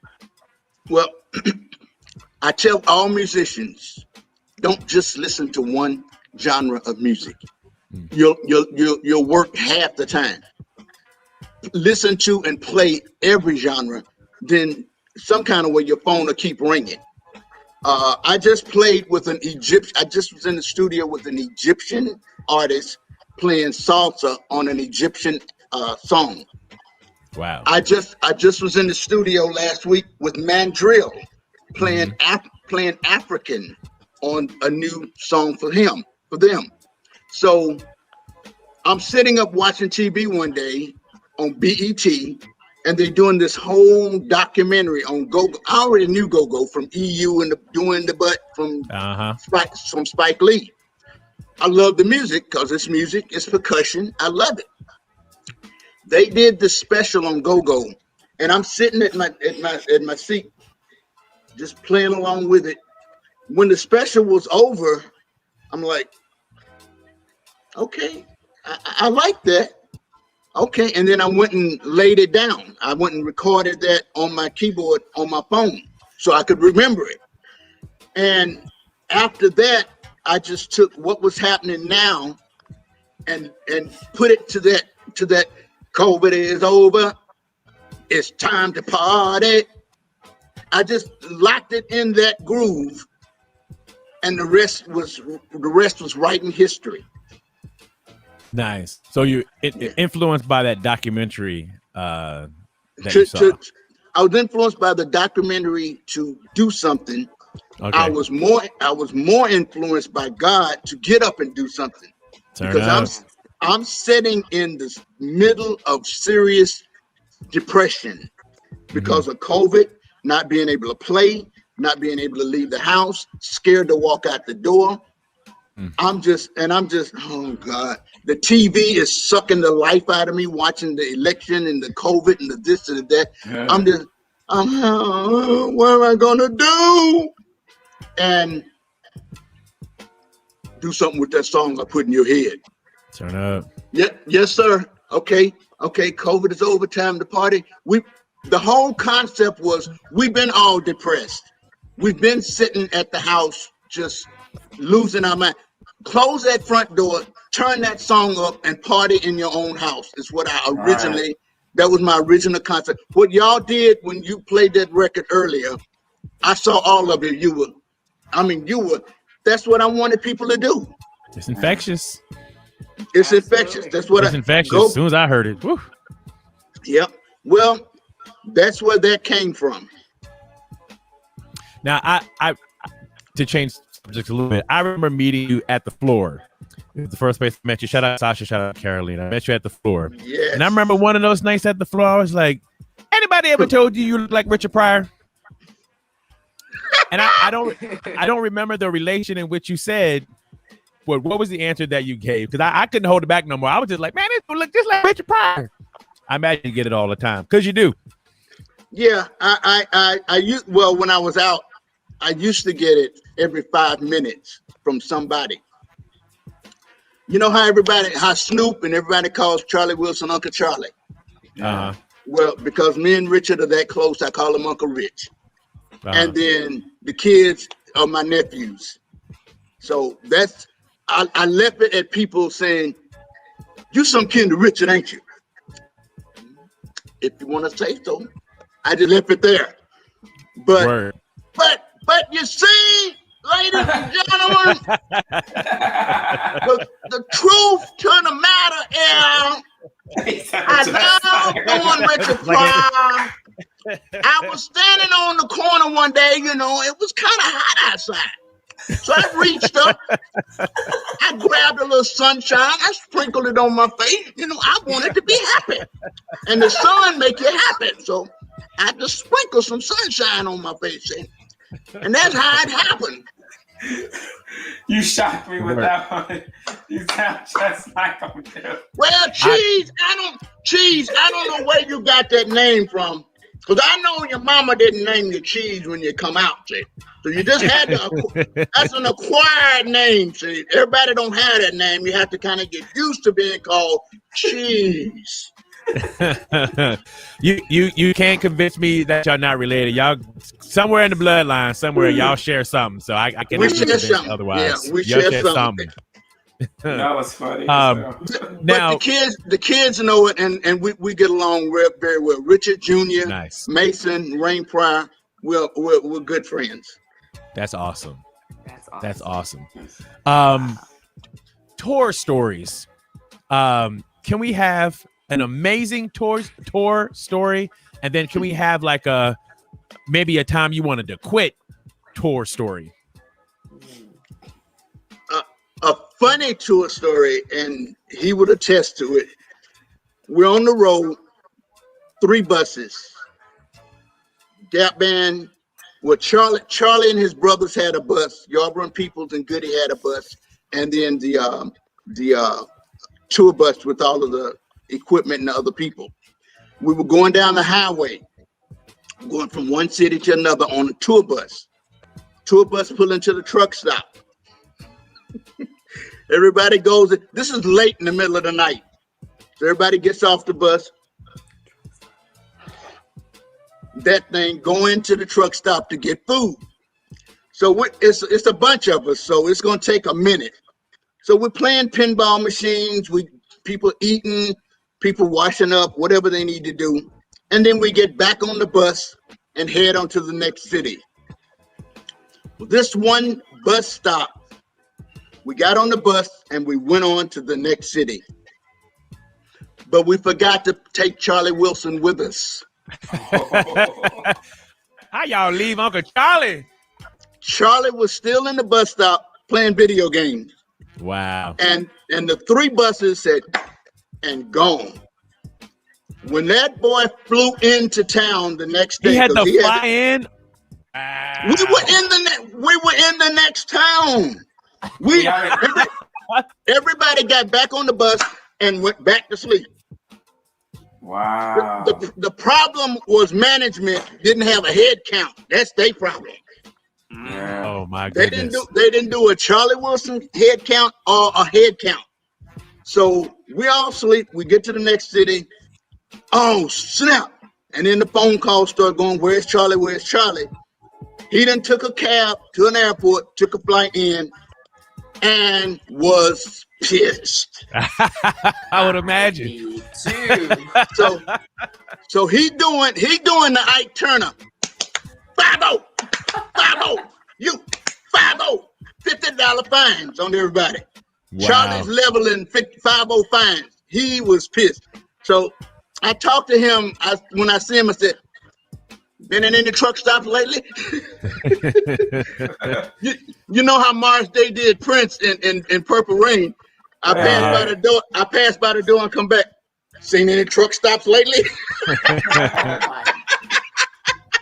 Well, I tell all musicians, don't just listen to one genre of music. You'll work half the time. Listen to and play every genre, then some kind of way your phone will keep ringing. I just played with an Egyptian. I just was in the studio with an Egyptian artist playing salsa on an Egyptian song. Wow. I just was in the studio last week with Mandrill playing African on a new song for them. So I'm sitting up watching TV one day on BET, and they're doing this whole documentary on Go-Go. I already knew Go-Go from EU and Doing the Butt from Spike Lee. I love the music because it's music, it's percussion. I love it. They did the special on Go-Go, and I'm sitting at my seat, just playing along with it. When the special was over, I'm like, okay, I like that. Okay, and then I went and laid it down. I went and recorded that on my keyboard on my phone so I could remember it. And after that, I just took what was happening now and put it to that COVID is over. It's time to party. I just locked it in that groove, and the rest was writing history. Nice. So you influenced by that documentary that you saw. I was influenced by the documentary to do something. Okay. I was more influenced by God to get up and do something. Because I'm sitting in the middle of serious depression because of COVID, not being able to play, not being able to leave the house, scared to walk out the door. I'm just, oh God, the TV is sucking the life out of me watching the election and the COVID and the this and the that. What am I gonna do? And do something with that song I put in your head. Turn up. Yes, sir. Okay. COVID is over, time to party. The whole concept was we've been all depressed. We've been sitting at the house just losing our mind. Close that front door, turn that song up, and party in your own house is what I originally, that was my original concept. What y'all did when you played that record earlier, I saw all of it. You were, that's what I wanted people to do. It's infectious. It's infectious. That's what it's infectious. As soon as I heard it. Woo. Yep. Well, that's where that came from. Now, I to change subjects a little bit, I remember meeting you at the Floor. It was the first place I met you. Shout out Sasha, shout out Carolina. I met you at the Floor. Yes. And I remember one of those nights at the Floor, I was like, anybody ever told you look like Richard Pryor? And I don't remember the relation in which you said, what was the answer that you gave? Because I couldn't hold it back no more. I was just like, man, this look just like Richard Pryor. I imagine you get it all the time because you do. Yeah, well, when I was out, I used to get it every 5 minutes from somebody. You know how Snoop and everybody calls Charlie Wilson Uncle Charlie. Uh-huh. Well, because me and Richard are that close, I call him Uncle Rich. Uh-huh. And then the kids are my nephews. So I left it at people saying, you some kin to Richard, ain't you? If you want to say so. I just left it there. But you see, ladies and gentlemen, the true one day, you know, it was kind of hot outside. So I reached up, I grabbed a little sunshine, I sprinkled it on my face. You know, I wanted to be happy. And the sun make you happy. So I just sprinkled some sunshine on my face. And that's how it happened. You shocked me with that one. You sound just like him, too. Well, Cheese, I don't know where you got that name from. Because I know your mama didn't name you Cheese when you come out, see. So you just had to, that's an acquired name, see. Everybody don't have that name. You have to kind of get used to being called Cheese. You can't convince me that y'all not related. Y'all somewhere in the bloodline, somewhere y'all share something. So I can't convince otherwise. Yeah, we share something. That was funny. Now the kids know it, and we get along very well. Richard Jr., nice. Mason, Rain Pryor, we're good friends. That's awesome. That's awesome. Tour stories. Can we have an amazing tour story, and then can we have like maybe a time you wanted to quit tour story? A funny tour story, and he would attest to it. We're on the road, 3 buses. Gap Band, well, Charlie and his brothers had a bus. Yarborough and Peoples and Goody had a bus, and then the tour bus with all of the equipment and the other people. We were going down the highway, going from one city to another on a tour bus. Tour bus pull into the truck stop. Everybody goes, this is late in the middle of the night. So everybody gets off the bus. That thing go into the truck stop to get food. So it's a bunch of us, so it's going to take a minute. So we're playing pinball machines, people eating, people washing up, whatever they need to do. And then we get back on the bus and head on to the next city. This one bus stop, we got on the bus and we went on to the next city. But we forgot to take Charlie Wilson with us. How y'all leave Uncle Charlie? Charlie was still in the bus stop playing video games. Wow. And the 3 buses said, and gone. When that boy flew into town the next day, he had to fly in. We were in the next town. Everybody got back on the bus and went back to sleep. Wow. The problem was management didn't have a head count. That's their problem. Yeah. Oh my goodness. They didn't do a Charlie Wilson head count or a head count. So we all sleep. We get to the next city. Oh, snap. And then the phone call started going, where's Charlie? Where's Charlie? He then took a cab to an airport, took a flight in, and was pissed. I would imagine. Me too. So he doing the Ike Turner. 5-0. 5-0. You 5-0. $50 fines on everybody. Wow. Charlie's leveling 5-0 fines. He was pissed. So I talked to him. When I see him, I said, been in any truck stops lately? you know how Mars Day did Prince in Purple Rain. I passed by the door and come back. Seen any truck stops lately?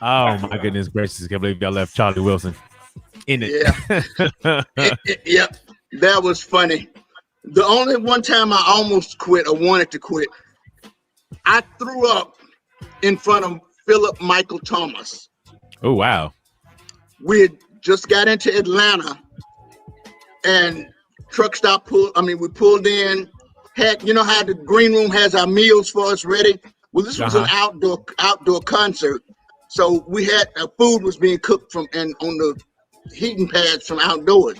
Oh my goodness gracious! I can't believe y'all left Charlie Wilson in it. Yeah. Yep. That was funny. The only one time I almost quit or wanted to quit, I threw up in front of Philip Michael Thomas. Oh wow. We had just got into Atlanta and truck stop we pulled in, had, you know how the green room has our meals for us ready? Well, this was an outdoor concert. So we had food was being cooked on the heating pads from outdoors.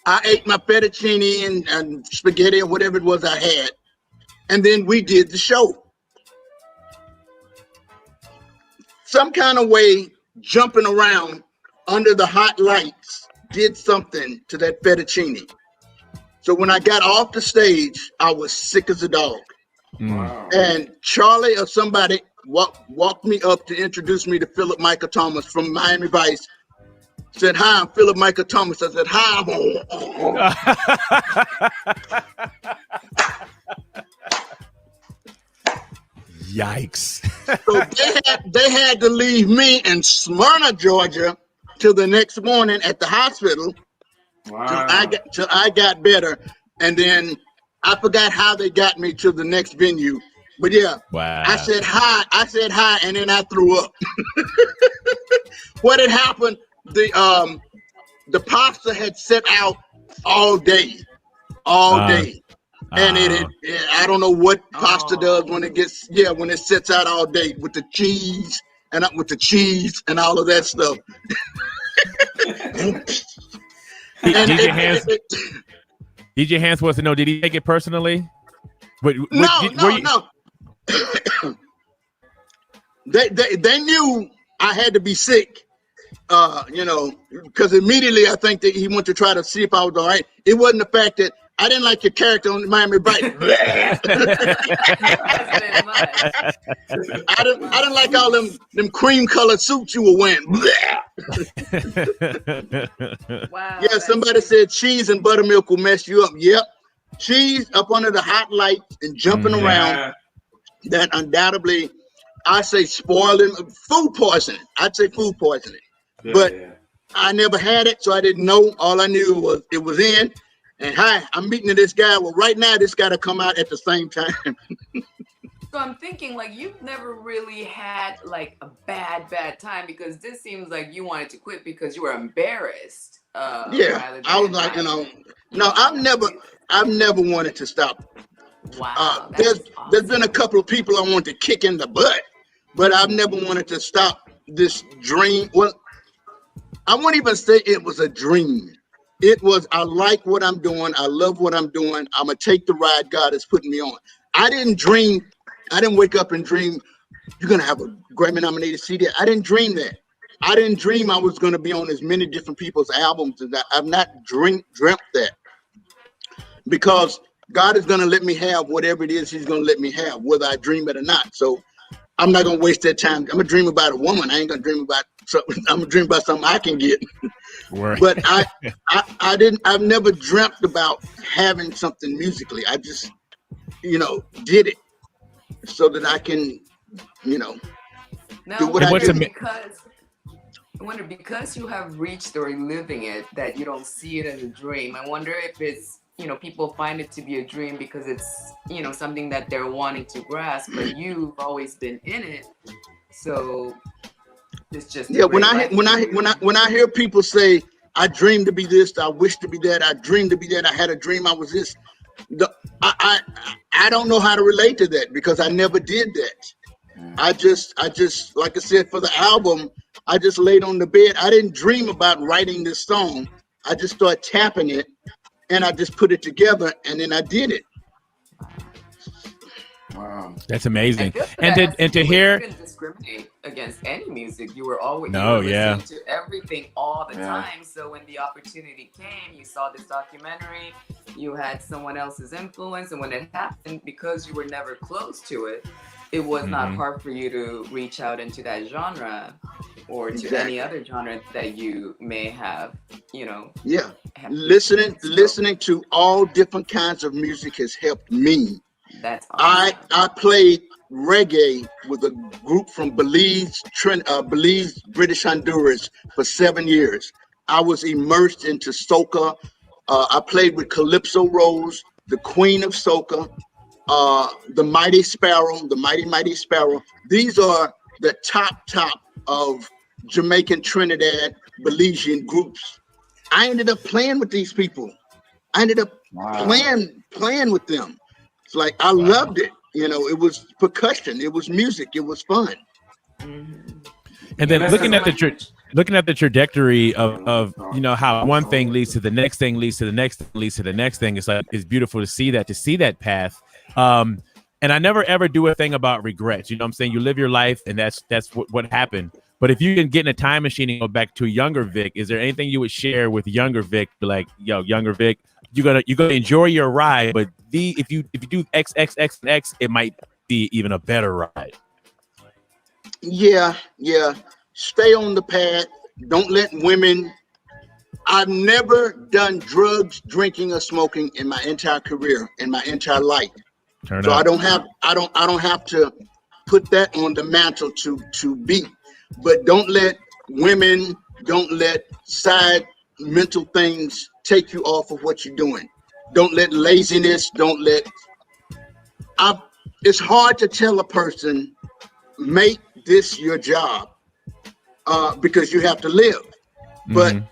I ate my fettuccine and spaghetti or whatever it was I had. And then we did the show. Some kind of way, jumping around under the hot lights did something to that fettuccine. So when I got off the stage, I was sick as a dog. Wow. And Charlie or somebody walked me up to introduce me to Philip Michael Thomas from Miami Vice. Said, "Hi, I'm Philip Michael Thomas." I said, "Hi." Yikes. So they had to leave me in Smyrna, Georgia, till the next morning at the hospital. Wow. Till I got better. And then I forgot how they got me to the next venue. But yeah, wow. I said hi, and then I threw up. What had happened, the pasta had set out all day. And I don't know what pasta does when it when it sets out all day with the cheese and all of that stuff. DJ Hans wants to know, did he take it personally? No. They knew I had to be sick, because immediately I think that he went to try to see if I was all right. It wasn't the fact that I didn't like your character on Miami Vice. I didn't like all them cream colored suits you were wearing. Wow. Yeah, somebody said cheese and buttermilk will mess you up. Yep. Cheese up under the hot light and jumping around. That undoubtedly, I say spoiling, food poisoning. I'd say food poisoning. But I never had it, so I didn't know. All I knew was it was in. And hi, I'm meeting this guy. Well, right now, this got to come out at the same time. So I'm thinking, like, you've never really had like a bad time, because this seems like you wanted to quit because you were embarrassed. Yeah, I was like, no, I've never wanted to stop. Wow. There's been a couple of people I want to kick in the butt, but I've never wanted to stop this dream. Well, I won't even say it was a dream. It was, I like what I'm doing. I love what I'm doing. I'm going to take the ride God is putting me on. I didn't wake up and dream you're going to have a Grammy nominated CD. I didn't dream that. I didn't dream I was going to be on as many different people's albums as that. I've not dreamt that, because God is going to let me have whatever it is he's going to let me have, whether I dream it or not. So I'm not going to waste that time. I'm going to dream about a woman. I ain't going to dream about something. I'm going to dream about something I can get. Right. But I've never dreamt about having something musically. I just, did it so that I can, do what I do. I wonder, because you have reached or living it, that you don't see it as a dream. I wonder if it's, people find it to be a dream because it's, something that they're wanting to grasp, but you've always been in it. So it's just when I hear people say, I dream to be this, I wish to be that, I dream to be that, I had a dream I was this, I don't know how to relate to that, because I never did that. I just like I said, for the album, I just laid on the bed. I didn't dream about writing this song. I just started tapping it, and I just put it together, and then I did it. Wow, that's amazing. And to hear, you didn't discriminate against any music. You were always listening to everything all the time. So when the opportunity came, you saw this documentary, you had someone else's influence, and when it happened, because you were never close to it, it was not hard for you to reach out into that genre or to any other genre that you may have, Yeah, listening to all different kinds of music has helped me. That's awesome. I played reggae with a group from Belize, British Honduras for 7 years. I was immersed into soca. I played with Calypso Rose, the Queen of Soca, the Mighty Sparrow, the Mighty Sparrow. These are the top of Jamaican, Trinidad, Belizean groups. I ended up playing with these people. I ended up playing with them. It's like I loved it. It was percussion, it was music, it was fun. And then looking at the trajectory of how one thing leads to the next thing, leads to the next thing, leads to the next thing. It's beautiful to see that path. And I never ever do a thing about regrets. You know what I'm saying? You live your life, and that's what happened. But if you can get in a time machine and go back to younger Vic, is there anything you would share with younger Vic? Like, younger Vic, you're gonna enjoy your ride, but if you do X, and X, it might be even a better ride. Yeah. Stay on the path. Don't let women. I've never done drugs, drinking, or smoking in my entire career, in my entire life. So I don't have to put that on the mantle to beat. But don't let women, don't let side mental things take you off of what you're doing. Don't let laziness, don't let. It's hard to tell a person, make this your job, because you have to live. But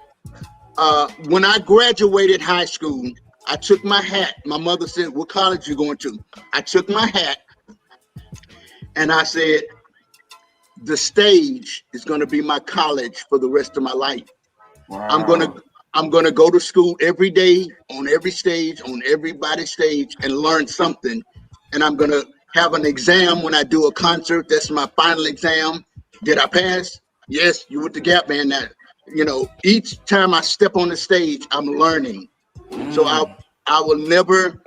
when I graduated high school, I took my hat. My mother said, "What college you going to?" I took my hat and I said, "The stage is going to be my college for the rest of my life. Wow. I'm gonna go to school every day, on every stage, on everybody's stage, and learn something. And I'm gonna have an exam when I do a concert. That's my final exam. Did I pass? Yes, you with the Gap Band. Now, each time I step on the stage, I'm learning. So I will never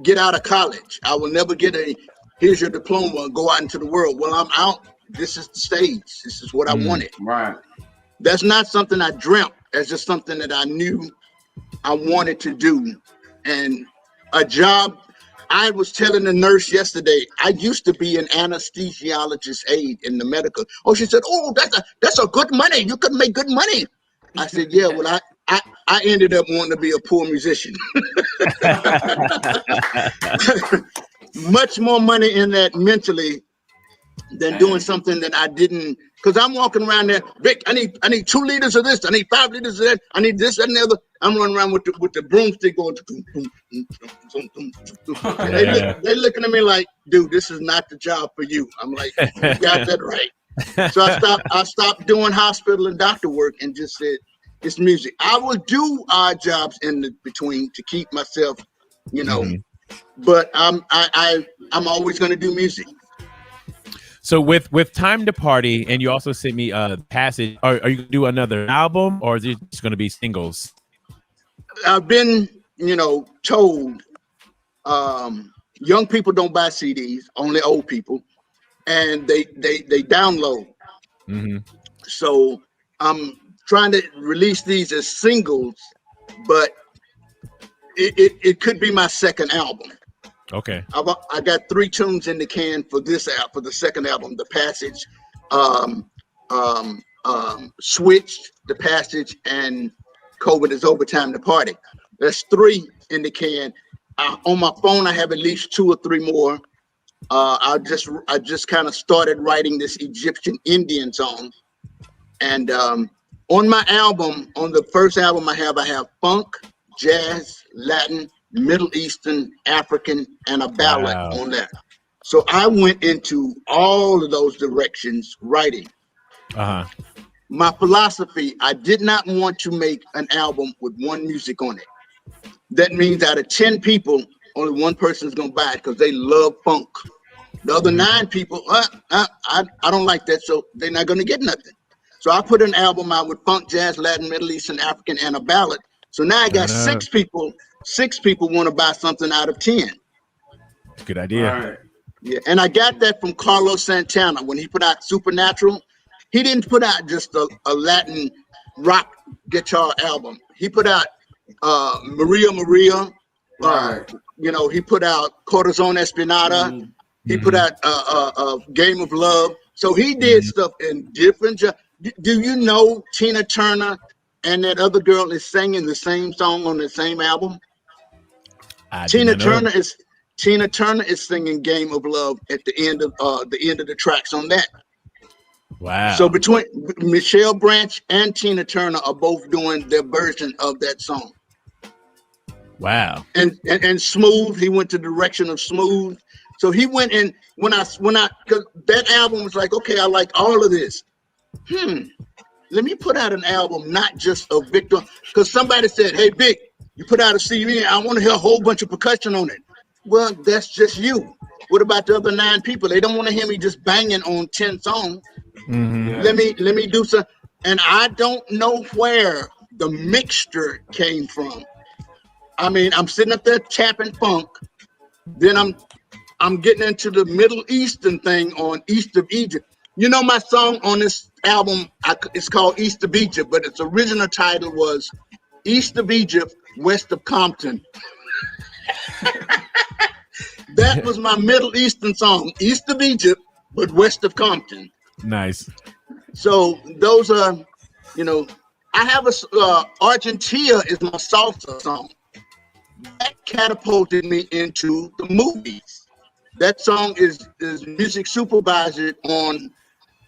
get out of college. I will never get here's your diploma and go out into the world. Well, I'm out. This is the stage. This is what I wanted. Right. That's not something I dreamt. That's just something that I knew I wanted to do. And a job, I was telling the nurse yesterday, I used to be an anesthesiologist aide in the medical. Oh, she said, "Oh, that's a good money. You could make good money." I said, "Yeah, well, I ended up wanting to be a poor musician." Much more money in that mentally than doing something that I didn't, because I'm walking around there, Vic, I need 2 liters of this, I need 5 liters of that, I need this, that, and the other. I'm running around with the broomstick going, they looking at me like, "Dude, this is not the job for you." I'm like, "You got that right." So I stopped doing hospital and doctor work and just said, it's music. I will do odd jobs in the between to keep myself, but I'm always going to do music. So with Time to Party, and you also sent me a passage, are you going to do another album, or is it just going to be singles? I've been, told young people don't buy CDs, only old people, and they download. So I'm trying to release these as singles, but it could be my second album. Okay. I got 3 tunes in the can for this for the second album. The Passage, Switched, The Passage, and COVID Is Over, Time to Party. That's 3 in the can. On my phone, I have at least 2 or 3 more. I just kind of started writing this Egyptian Indian song, and on my album, on the first album I have funk, jazz, Latin, Middle Eastern, African, and a ballad on that. So I went into all of those directions writing. My philosophy, I did not want to make an album with one music on it. That means out of 10 people, only one person is going to buy it because they love funk. The other 9 people, I don't like that, so they're not going to get nothing. So I put an album out with funk, jazz, Latin, Middle Eastern, African, and a ballad. So now I got 6 people. 6 people want to buy something out of 10. Good idea. Right. Yeah, and I got that from Carlos Santana when he put out Supernatural. He didn't put out just a Latin rock guitar album. He put out Maria Maria. He put out Corazon Espinada. He put out Game of Love. So he did stuff in different. Do you know Tina Turner and that other girl is singing the same song on the same album? Tina Turner is singing Game of Love at the end of the tracks on that. Wow. So between Michelle Branch and Tina Turner are both doing their version of that song. Wow. And Smooth, he went to the direction of Smooth. So he went in when I because that album was like, okay, I like all of this. Let me put out an album, not just of Victor, because somebody said, "Hey, Vic, you put out a CD, I want to hear a whole bunch of percussion on it." Well, that's just you. What about the other 9 people? They don't want to hear me just banging on 10 songs. Let me do some. And I don't know where the mixture came from. I mean, I'm sitting up there tapping funk. Then I'm getting into the Middle Eastern thing on East of Egypt. You know, my song on this album, it's called East of Egypt, but its original title was East of Egypt, West of Compton. That was my Middle Eastern song, East of Egypt, but West of Compton. Nice. So those are, you know, I have Argentina is my salsa song. That catapulted me into the movies. That song is music supervisor on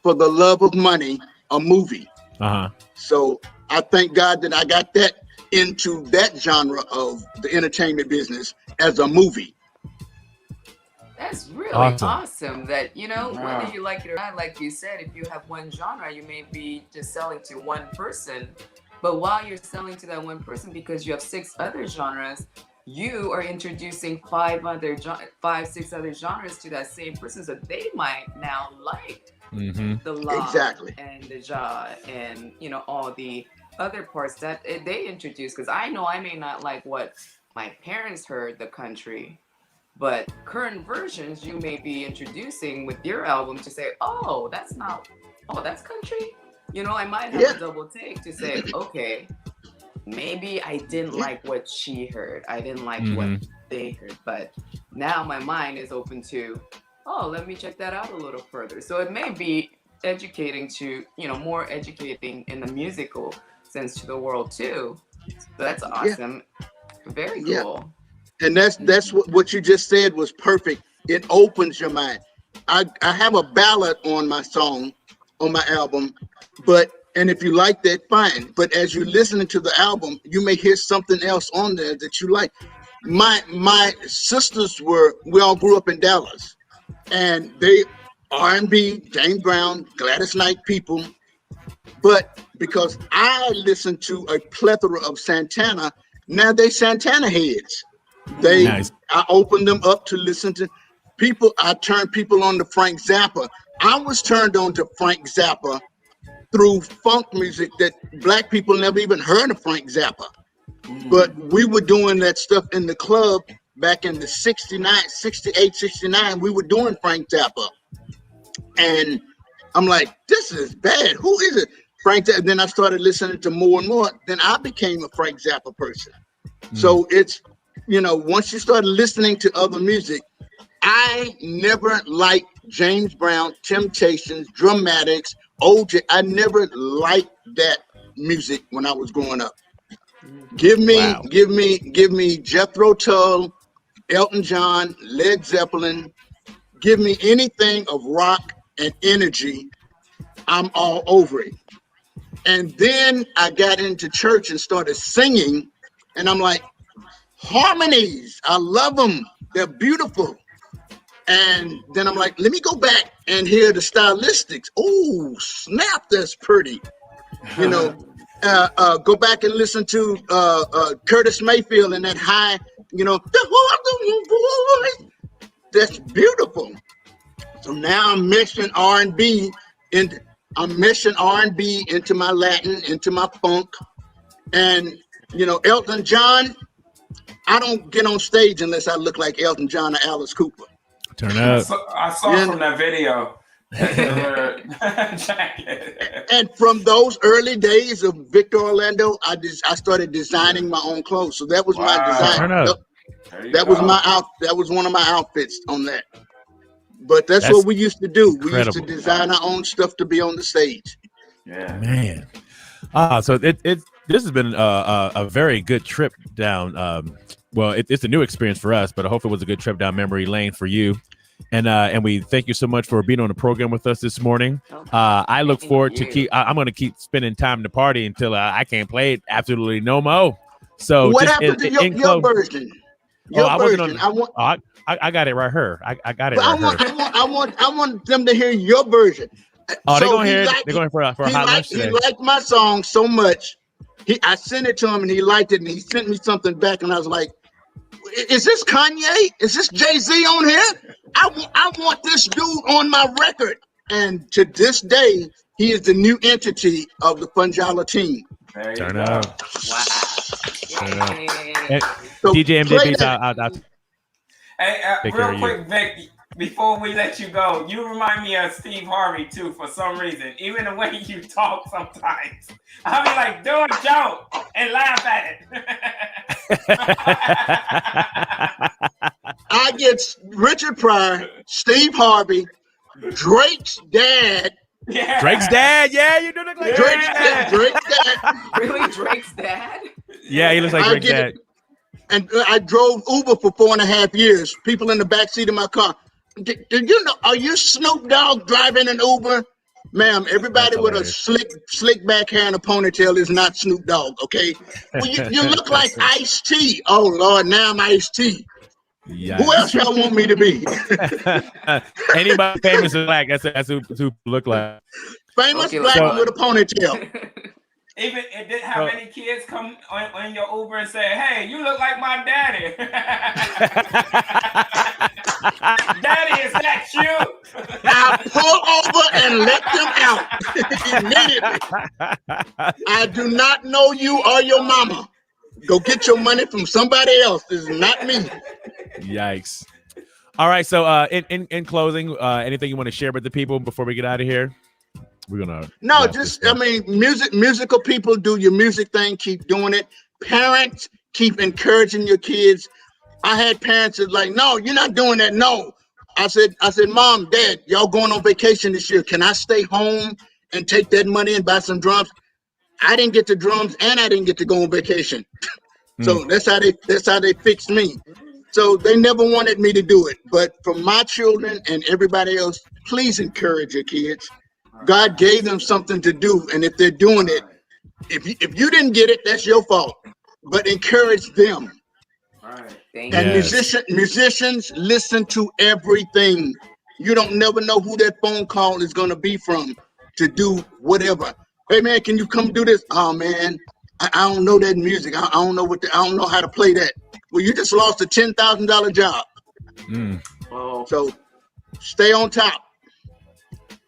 For the Love of Money, a movie. So I thank God that I got that into that genre of the entertainment business as a movie. That's really awesome that, you know, whether you like it or not, like you said, if you have one genre, you may be just selling to one person. But while you're selling to that one person, because you have 6 other genres, you are introducing 6 other genres to that same person. So they might now like the law and the jaw and, you know, all the other parts that they introduce. Because I know I may not like what my parents heard the country, but current versions you may be introducing with your album to say, oh, that's country. You know, I might have a double take to say, okay, maybe I didn't like what she heard. I didn't like what they heard. But now my mind is open to, oh, let me check that out a little further. So it may be educating to, you know, more educating in the musical sense to the world too. So that's awesome. Very cool. And that's what you just said was perfect. It opens your mind. I have a ballad on my song, on my album, and if you like that, fine. But as you're listening to the album, you may hear something else on there that you like. My sisters we all grew up in Dallas, and they R&B, James Brown, Gladys Knight people. But because I listened to a plethora of Santana, now they Santana heads. I opened them up to listen to people. I turned people on to Frank Zappa. I was turned on to Frank Zappa through funk music that Black people never even heard of Frank Zappa. But we were doing that stuff in the club back in the 68, 69. We were doing Frank Zappa. And I'm like, this is bad. Who is it? Frank Zappa. Then I started listening to more and more. Then I became a Frank Zappa person. So it's, you know, once you start listening to other music, I never liked James Brown, Temptations, Dramatics, OJ. I never liked that music when I was growing up. Give me Jethro Tull, Elton John, Led Zeppelin. Give me anything of rock and energy. I'm all over it. And then I got into church and started singing, and I'm like, harmonies, I love them. They're beautiful. And then I'm like, let me go back and hear the stylistics. Oh, snap, that's pretty. You know, go back and listen to Curtis Mayfield and that high, you know, that's beautiful. So now I'm meshing R&B into my Latin, into my funk. And, you know, Elton John, I don't get on stage unless I look like Elton John or Alice Cooper. Turn up. I saw from that video. And from those early days of Victor Orlando, I started designing my own clothes. So that was my design. Turn up. That was one of my outfits on that. But that's what we used to do. We used to design our own stuff to be on the stage. Yeah, man. So this has been a very good trip down. Well, it's a new experience for us, but I hope it was a good trip down memory lane for you. And we thank you so much for being on the program with us this morning. I look forward to I'm going to keep spending time to party until I can't play it absolutely no more. So what happened to your version? I got it right here. I got it. I want them to hear your version. Oh, they're going to hear it. They're going for a hot lunch today. He liked my song so much. I sent it to him and he liked it, and he sent me something back, and I was like, is this Kanye? Is this Jay-Z on here? I want this dude on my record. And to this day, he is the new entity of the Funjala team. Turn up. Wow. So DJ MJB's out. Hey, real quick, Vic, before we let you go, you remind me of Steve Harvey too for some reason. Even the way you talk sometimes, I be like, do a joke and laugh at it. I get Richard Pryor, Steve Harvey, Drake's dad. Yeah. Drake's dad, yeah, you do look like Drake's dad. Really, Drake's dad? Yeah, he looks like Drake's dad. And I drove Uber for 4.5 years. People in the backseat of my car. Did you know? Are you Snoop Dogg driving an Uber? Ma'am, everybody with a slick back hair and a ponytail is not Snoop Dogg, okay? Well, you look like Ice-T. Oh, Lord, now I'm Ice-T. Yikes. Who else y'all want me to be? Anybody famous or black, that's who look like. Famous black with a ponytail. Even it didn't have any kids come on your Uber and say, "Hey, you look like my daddy." Daddy, is that you? I pull over and let them out immediately. I do not know you or your mama. Go get your money from somebody else. This is not me. Yikes. All right. So in closing, anything you want to share with the people before we get out of here? We're gonna musical people, do your music thing, keep doing it. Parents, keep encouraging your kids. I had parents that like, no, you're not doing that. No. I said, Mom, Dad, y'all going on vacation this year. Can I stay home and take that money and buy some drums? I didn't get the drums and I didn't get to go on vacation. So that's how they fixed me. So they never wanted me to do it. But for my children and everybody else, please encourage your kids. God gave them something to do, and if they're doing it, if you didn't get it, that's your fault. But encourage them. All right. And musicians, listen to everything. You don't never know who that phone call is going to be from to do whatever. Hey man, can you come do this? Oh man, I don't know that music. I don't know I don't know how to play that. Well, you just lost a $10,000 job. So stay on top.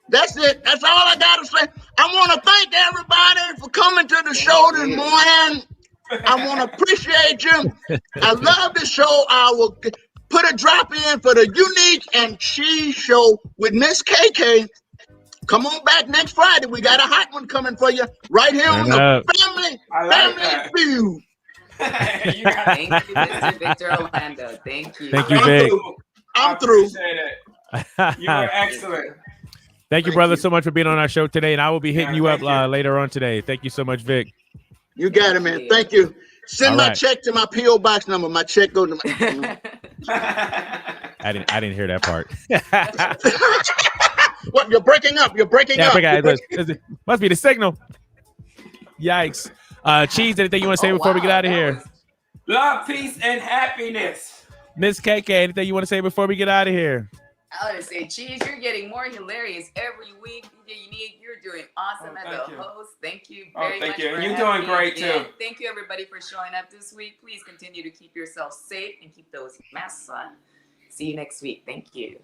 That's it. That's all I got to say. I want to thank everybody for coming to the show this morning. I want to appreciate you. I love the show. I will put a drop in for the Unique and Cheese Show with Miss KK. Come on back next Friday. We got a hot one coming for you right here on the Family Feud. Thank you, Mr. Victor Orlando. Thank you. Thank you, Vic. I'm through. You were excellent. Thank you, brother, so much for being on our show today, and I will be hitting you up later on today. Thank you so much, Vic. You got it, man. Thank you. Send my check to my P.O. Box number. My check goes to my... I didn't hear that part. What? You're breaking up. You're breaking up. Must be the signal. Yikes. Cheese, anything you want to say before we get out of here? Love, peace, and happiness. Miss KK, anything you want to say before we get out of here? I want to say, Cheese, you're getting more hilarious every week. Unique, you're doing awesome as a host. Thank you very much. You're doing great too. Thank you, everybody, for showing up this week. Please continue to keep yourself safe and keep those masks on. See you next week. Thank you.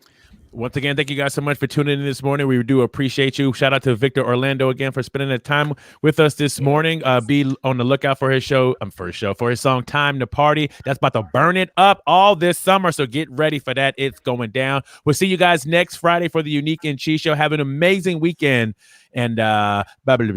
Once again, thank you guys so much for tuning in this morning. We do appreciate you. Shout out to Victor Orlando again for spending the time with us this morning. Be on the lookout for his show, for his song Time to Party. That's about to burn it up all this summer. So get ready for that. It's going down. We'll see you guys next Friday for the Unique and Cheese Show. Have an amazing weekend. And bye bye.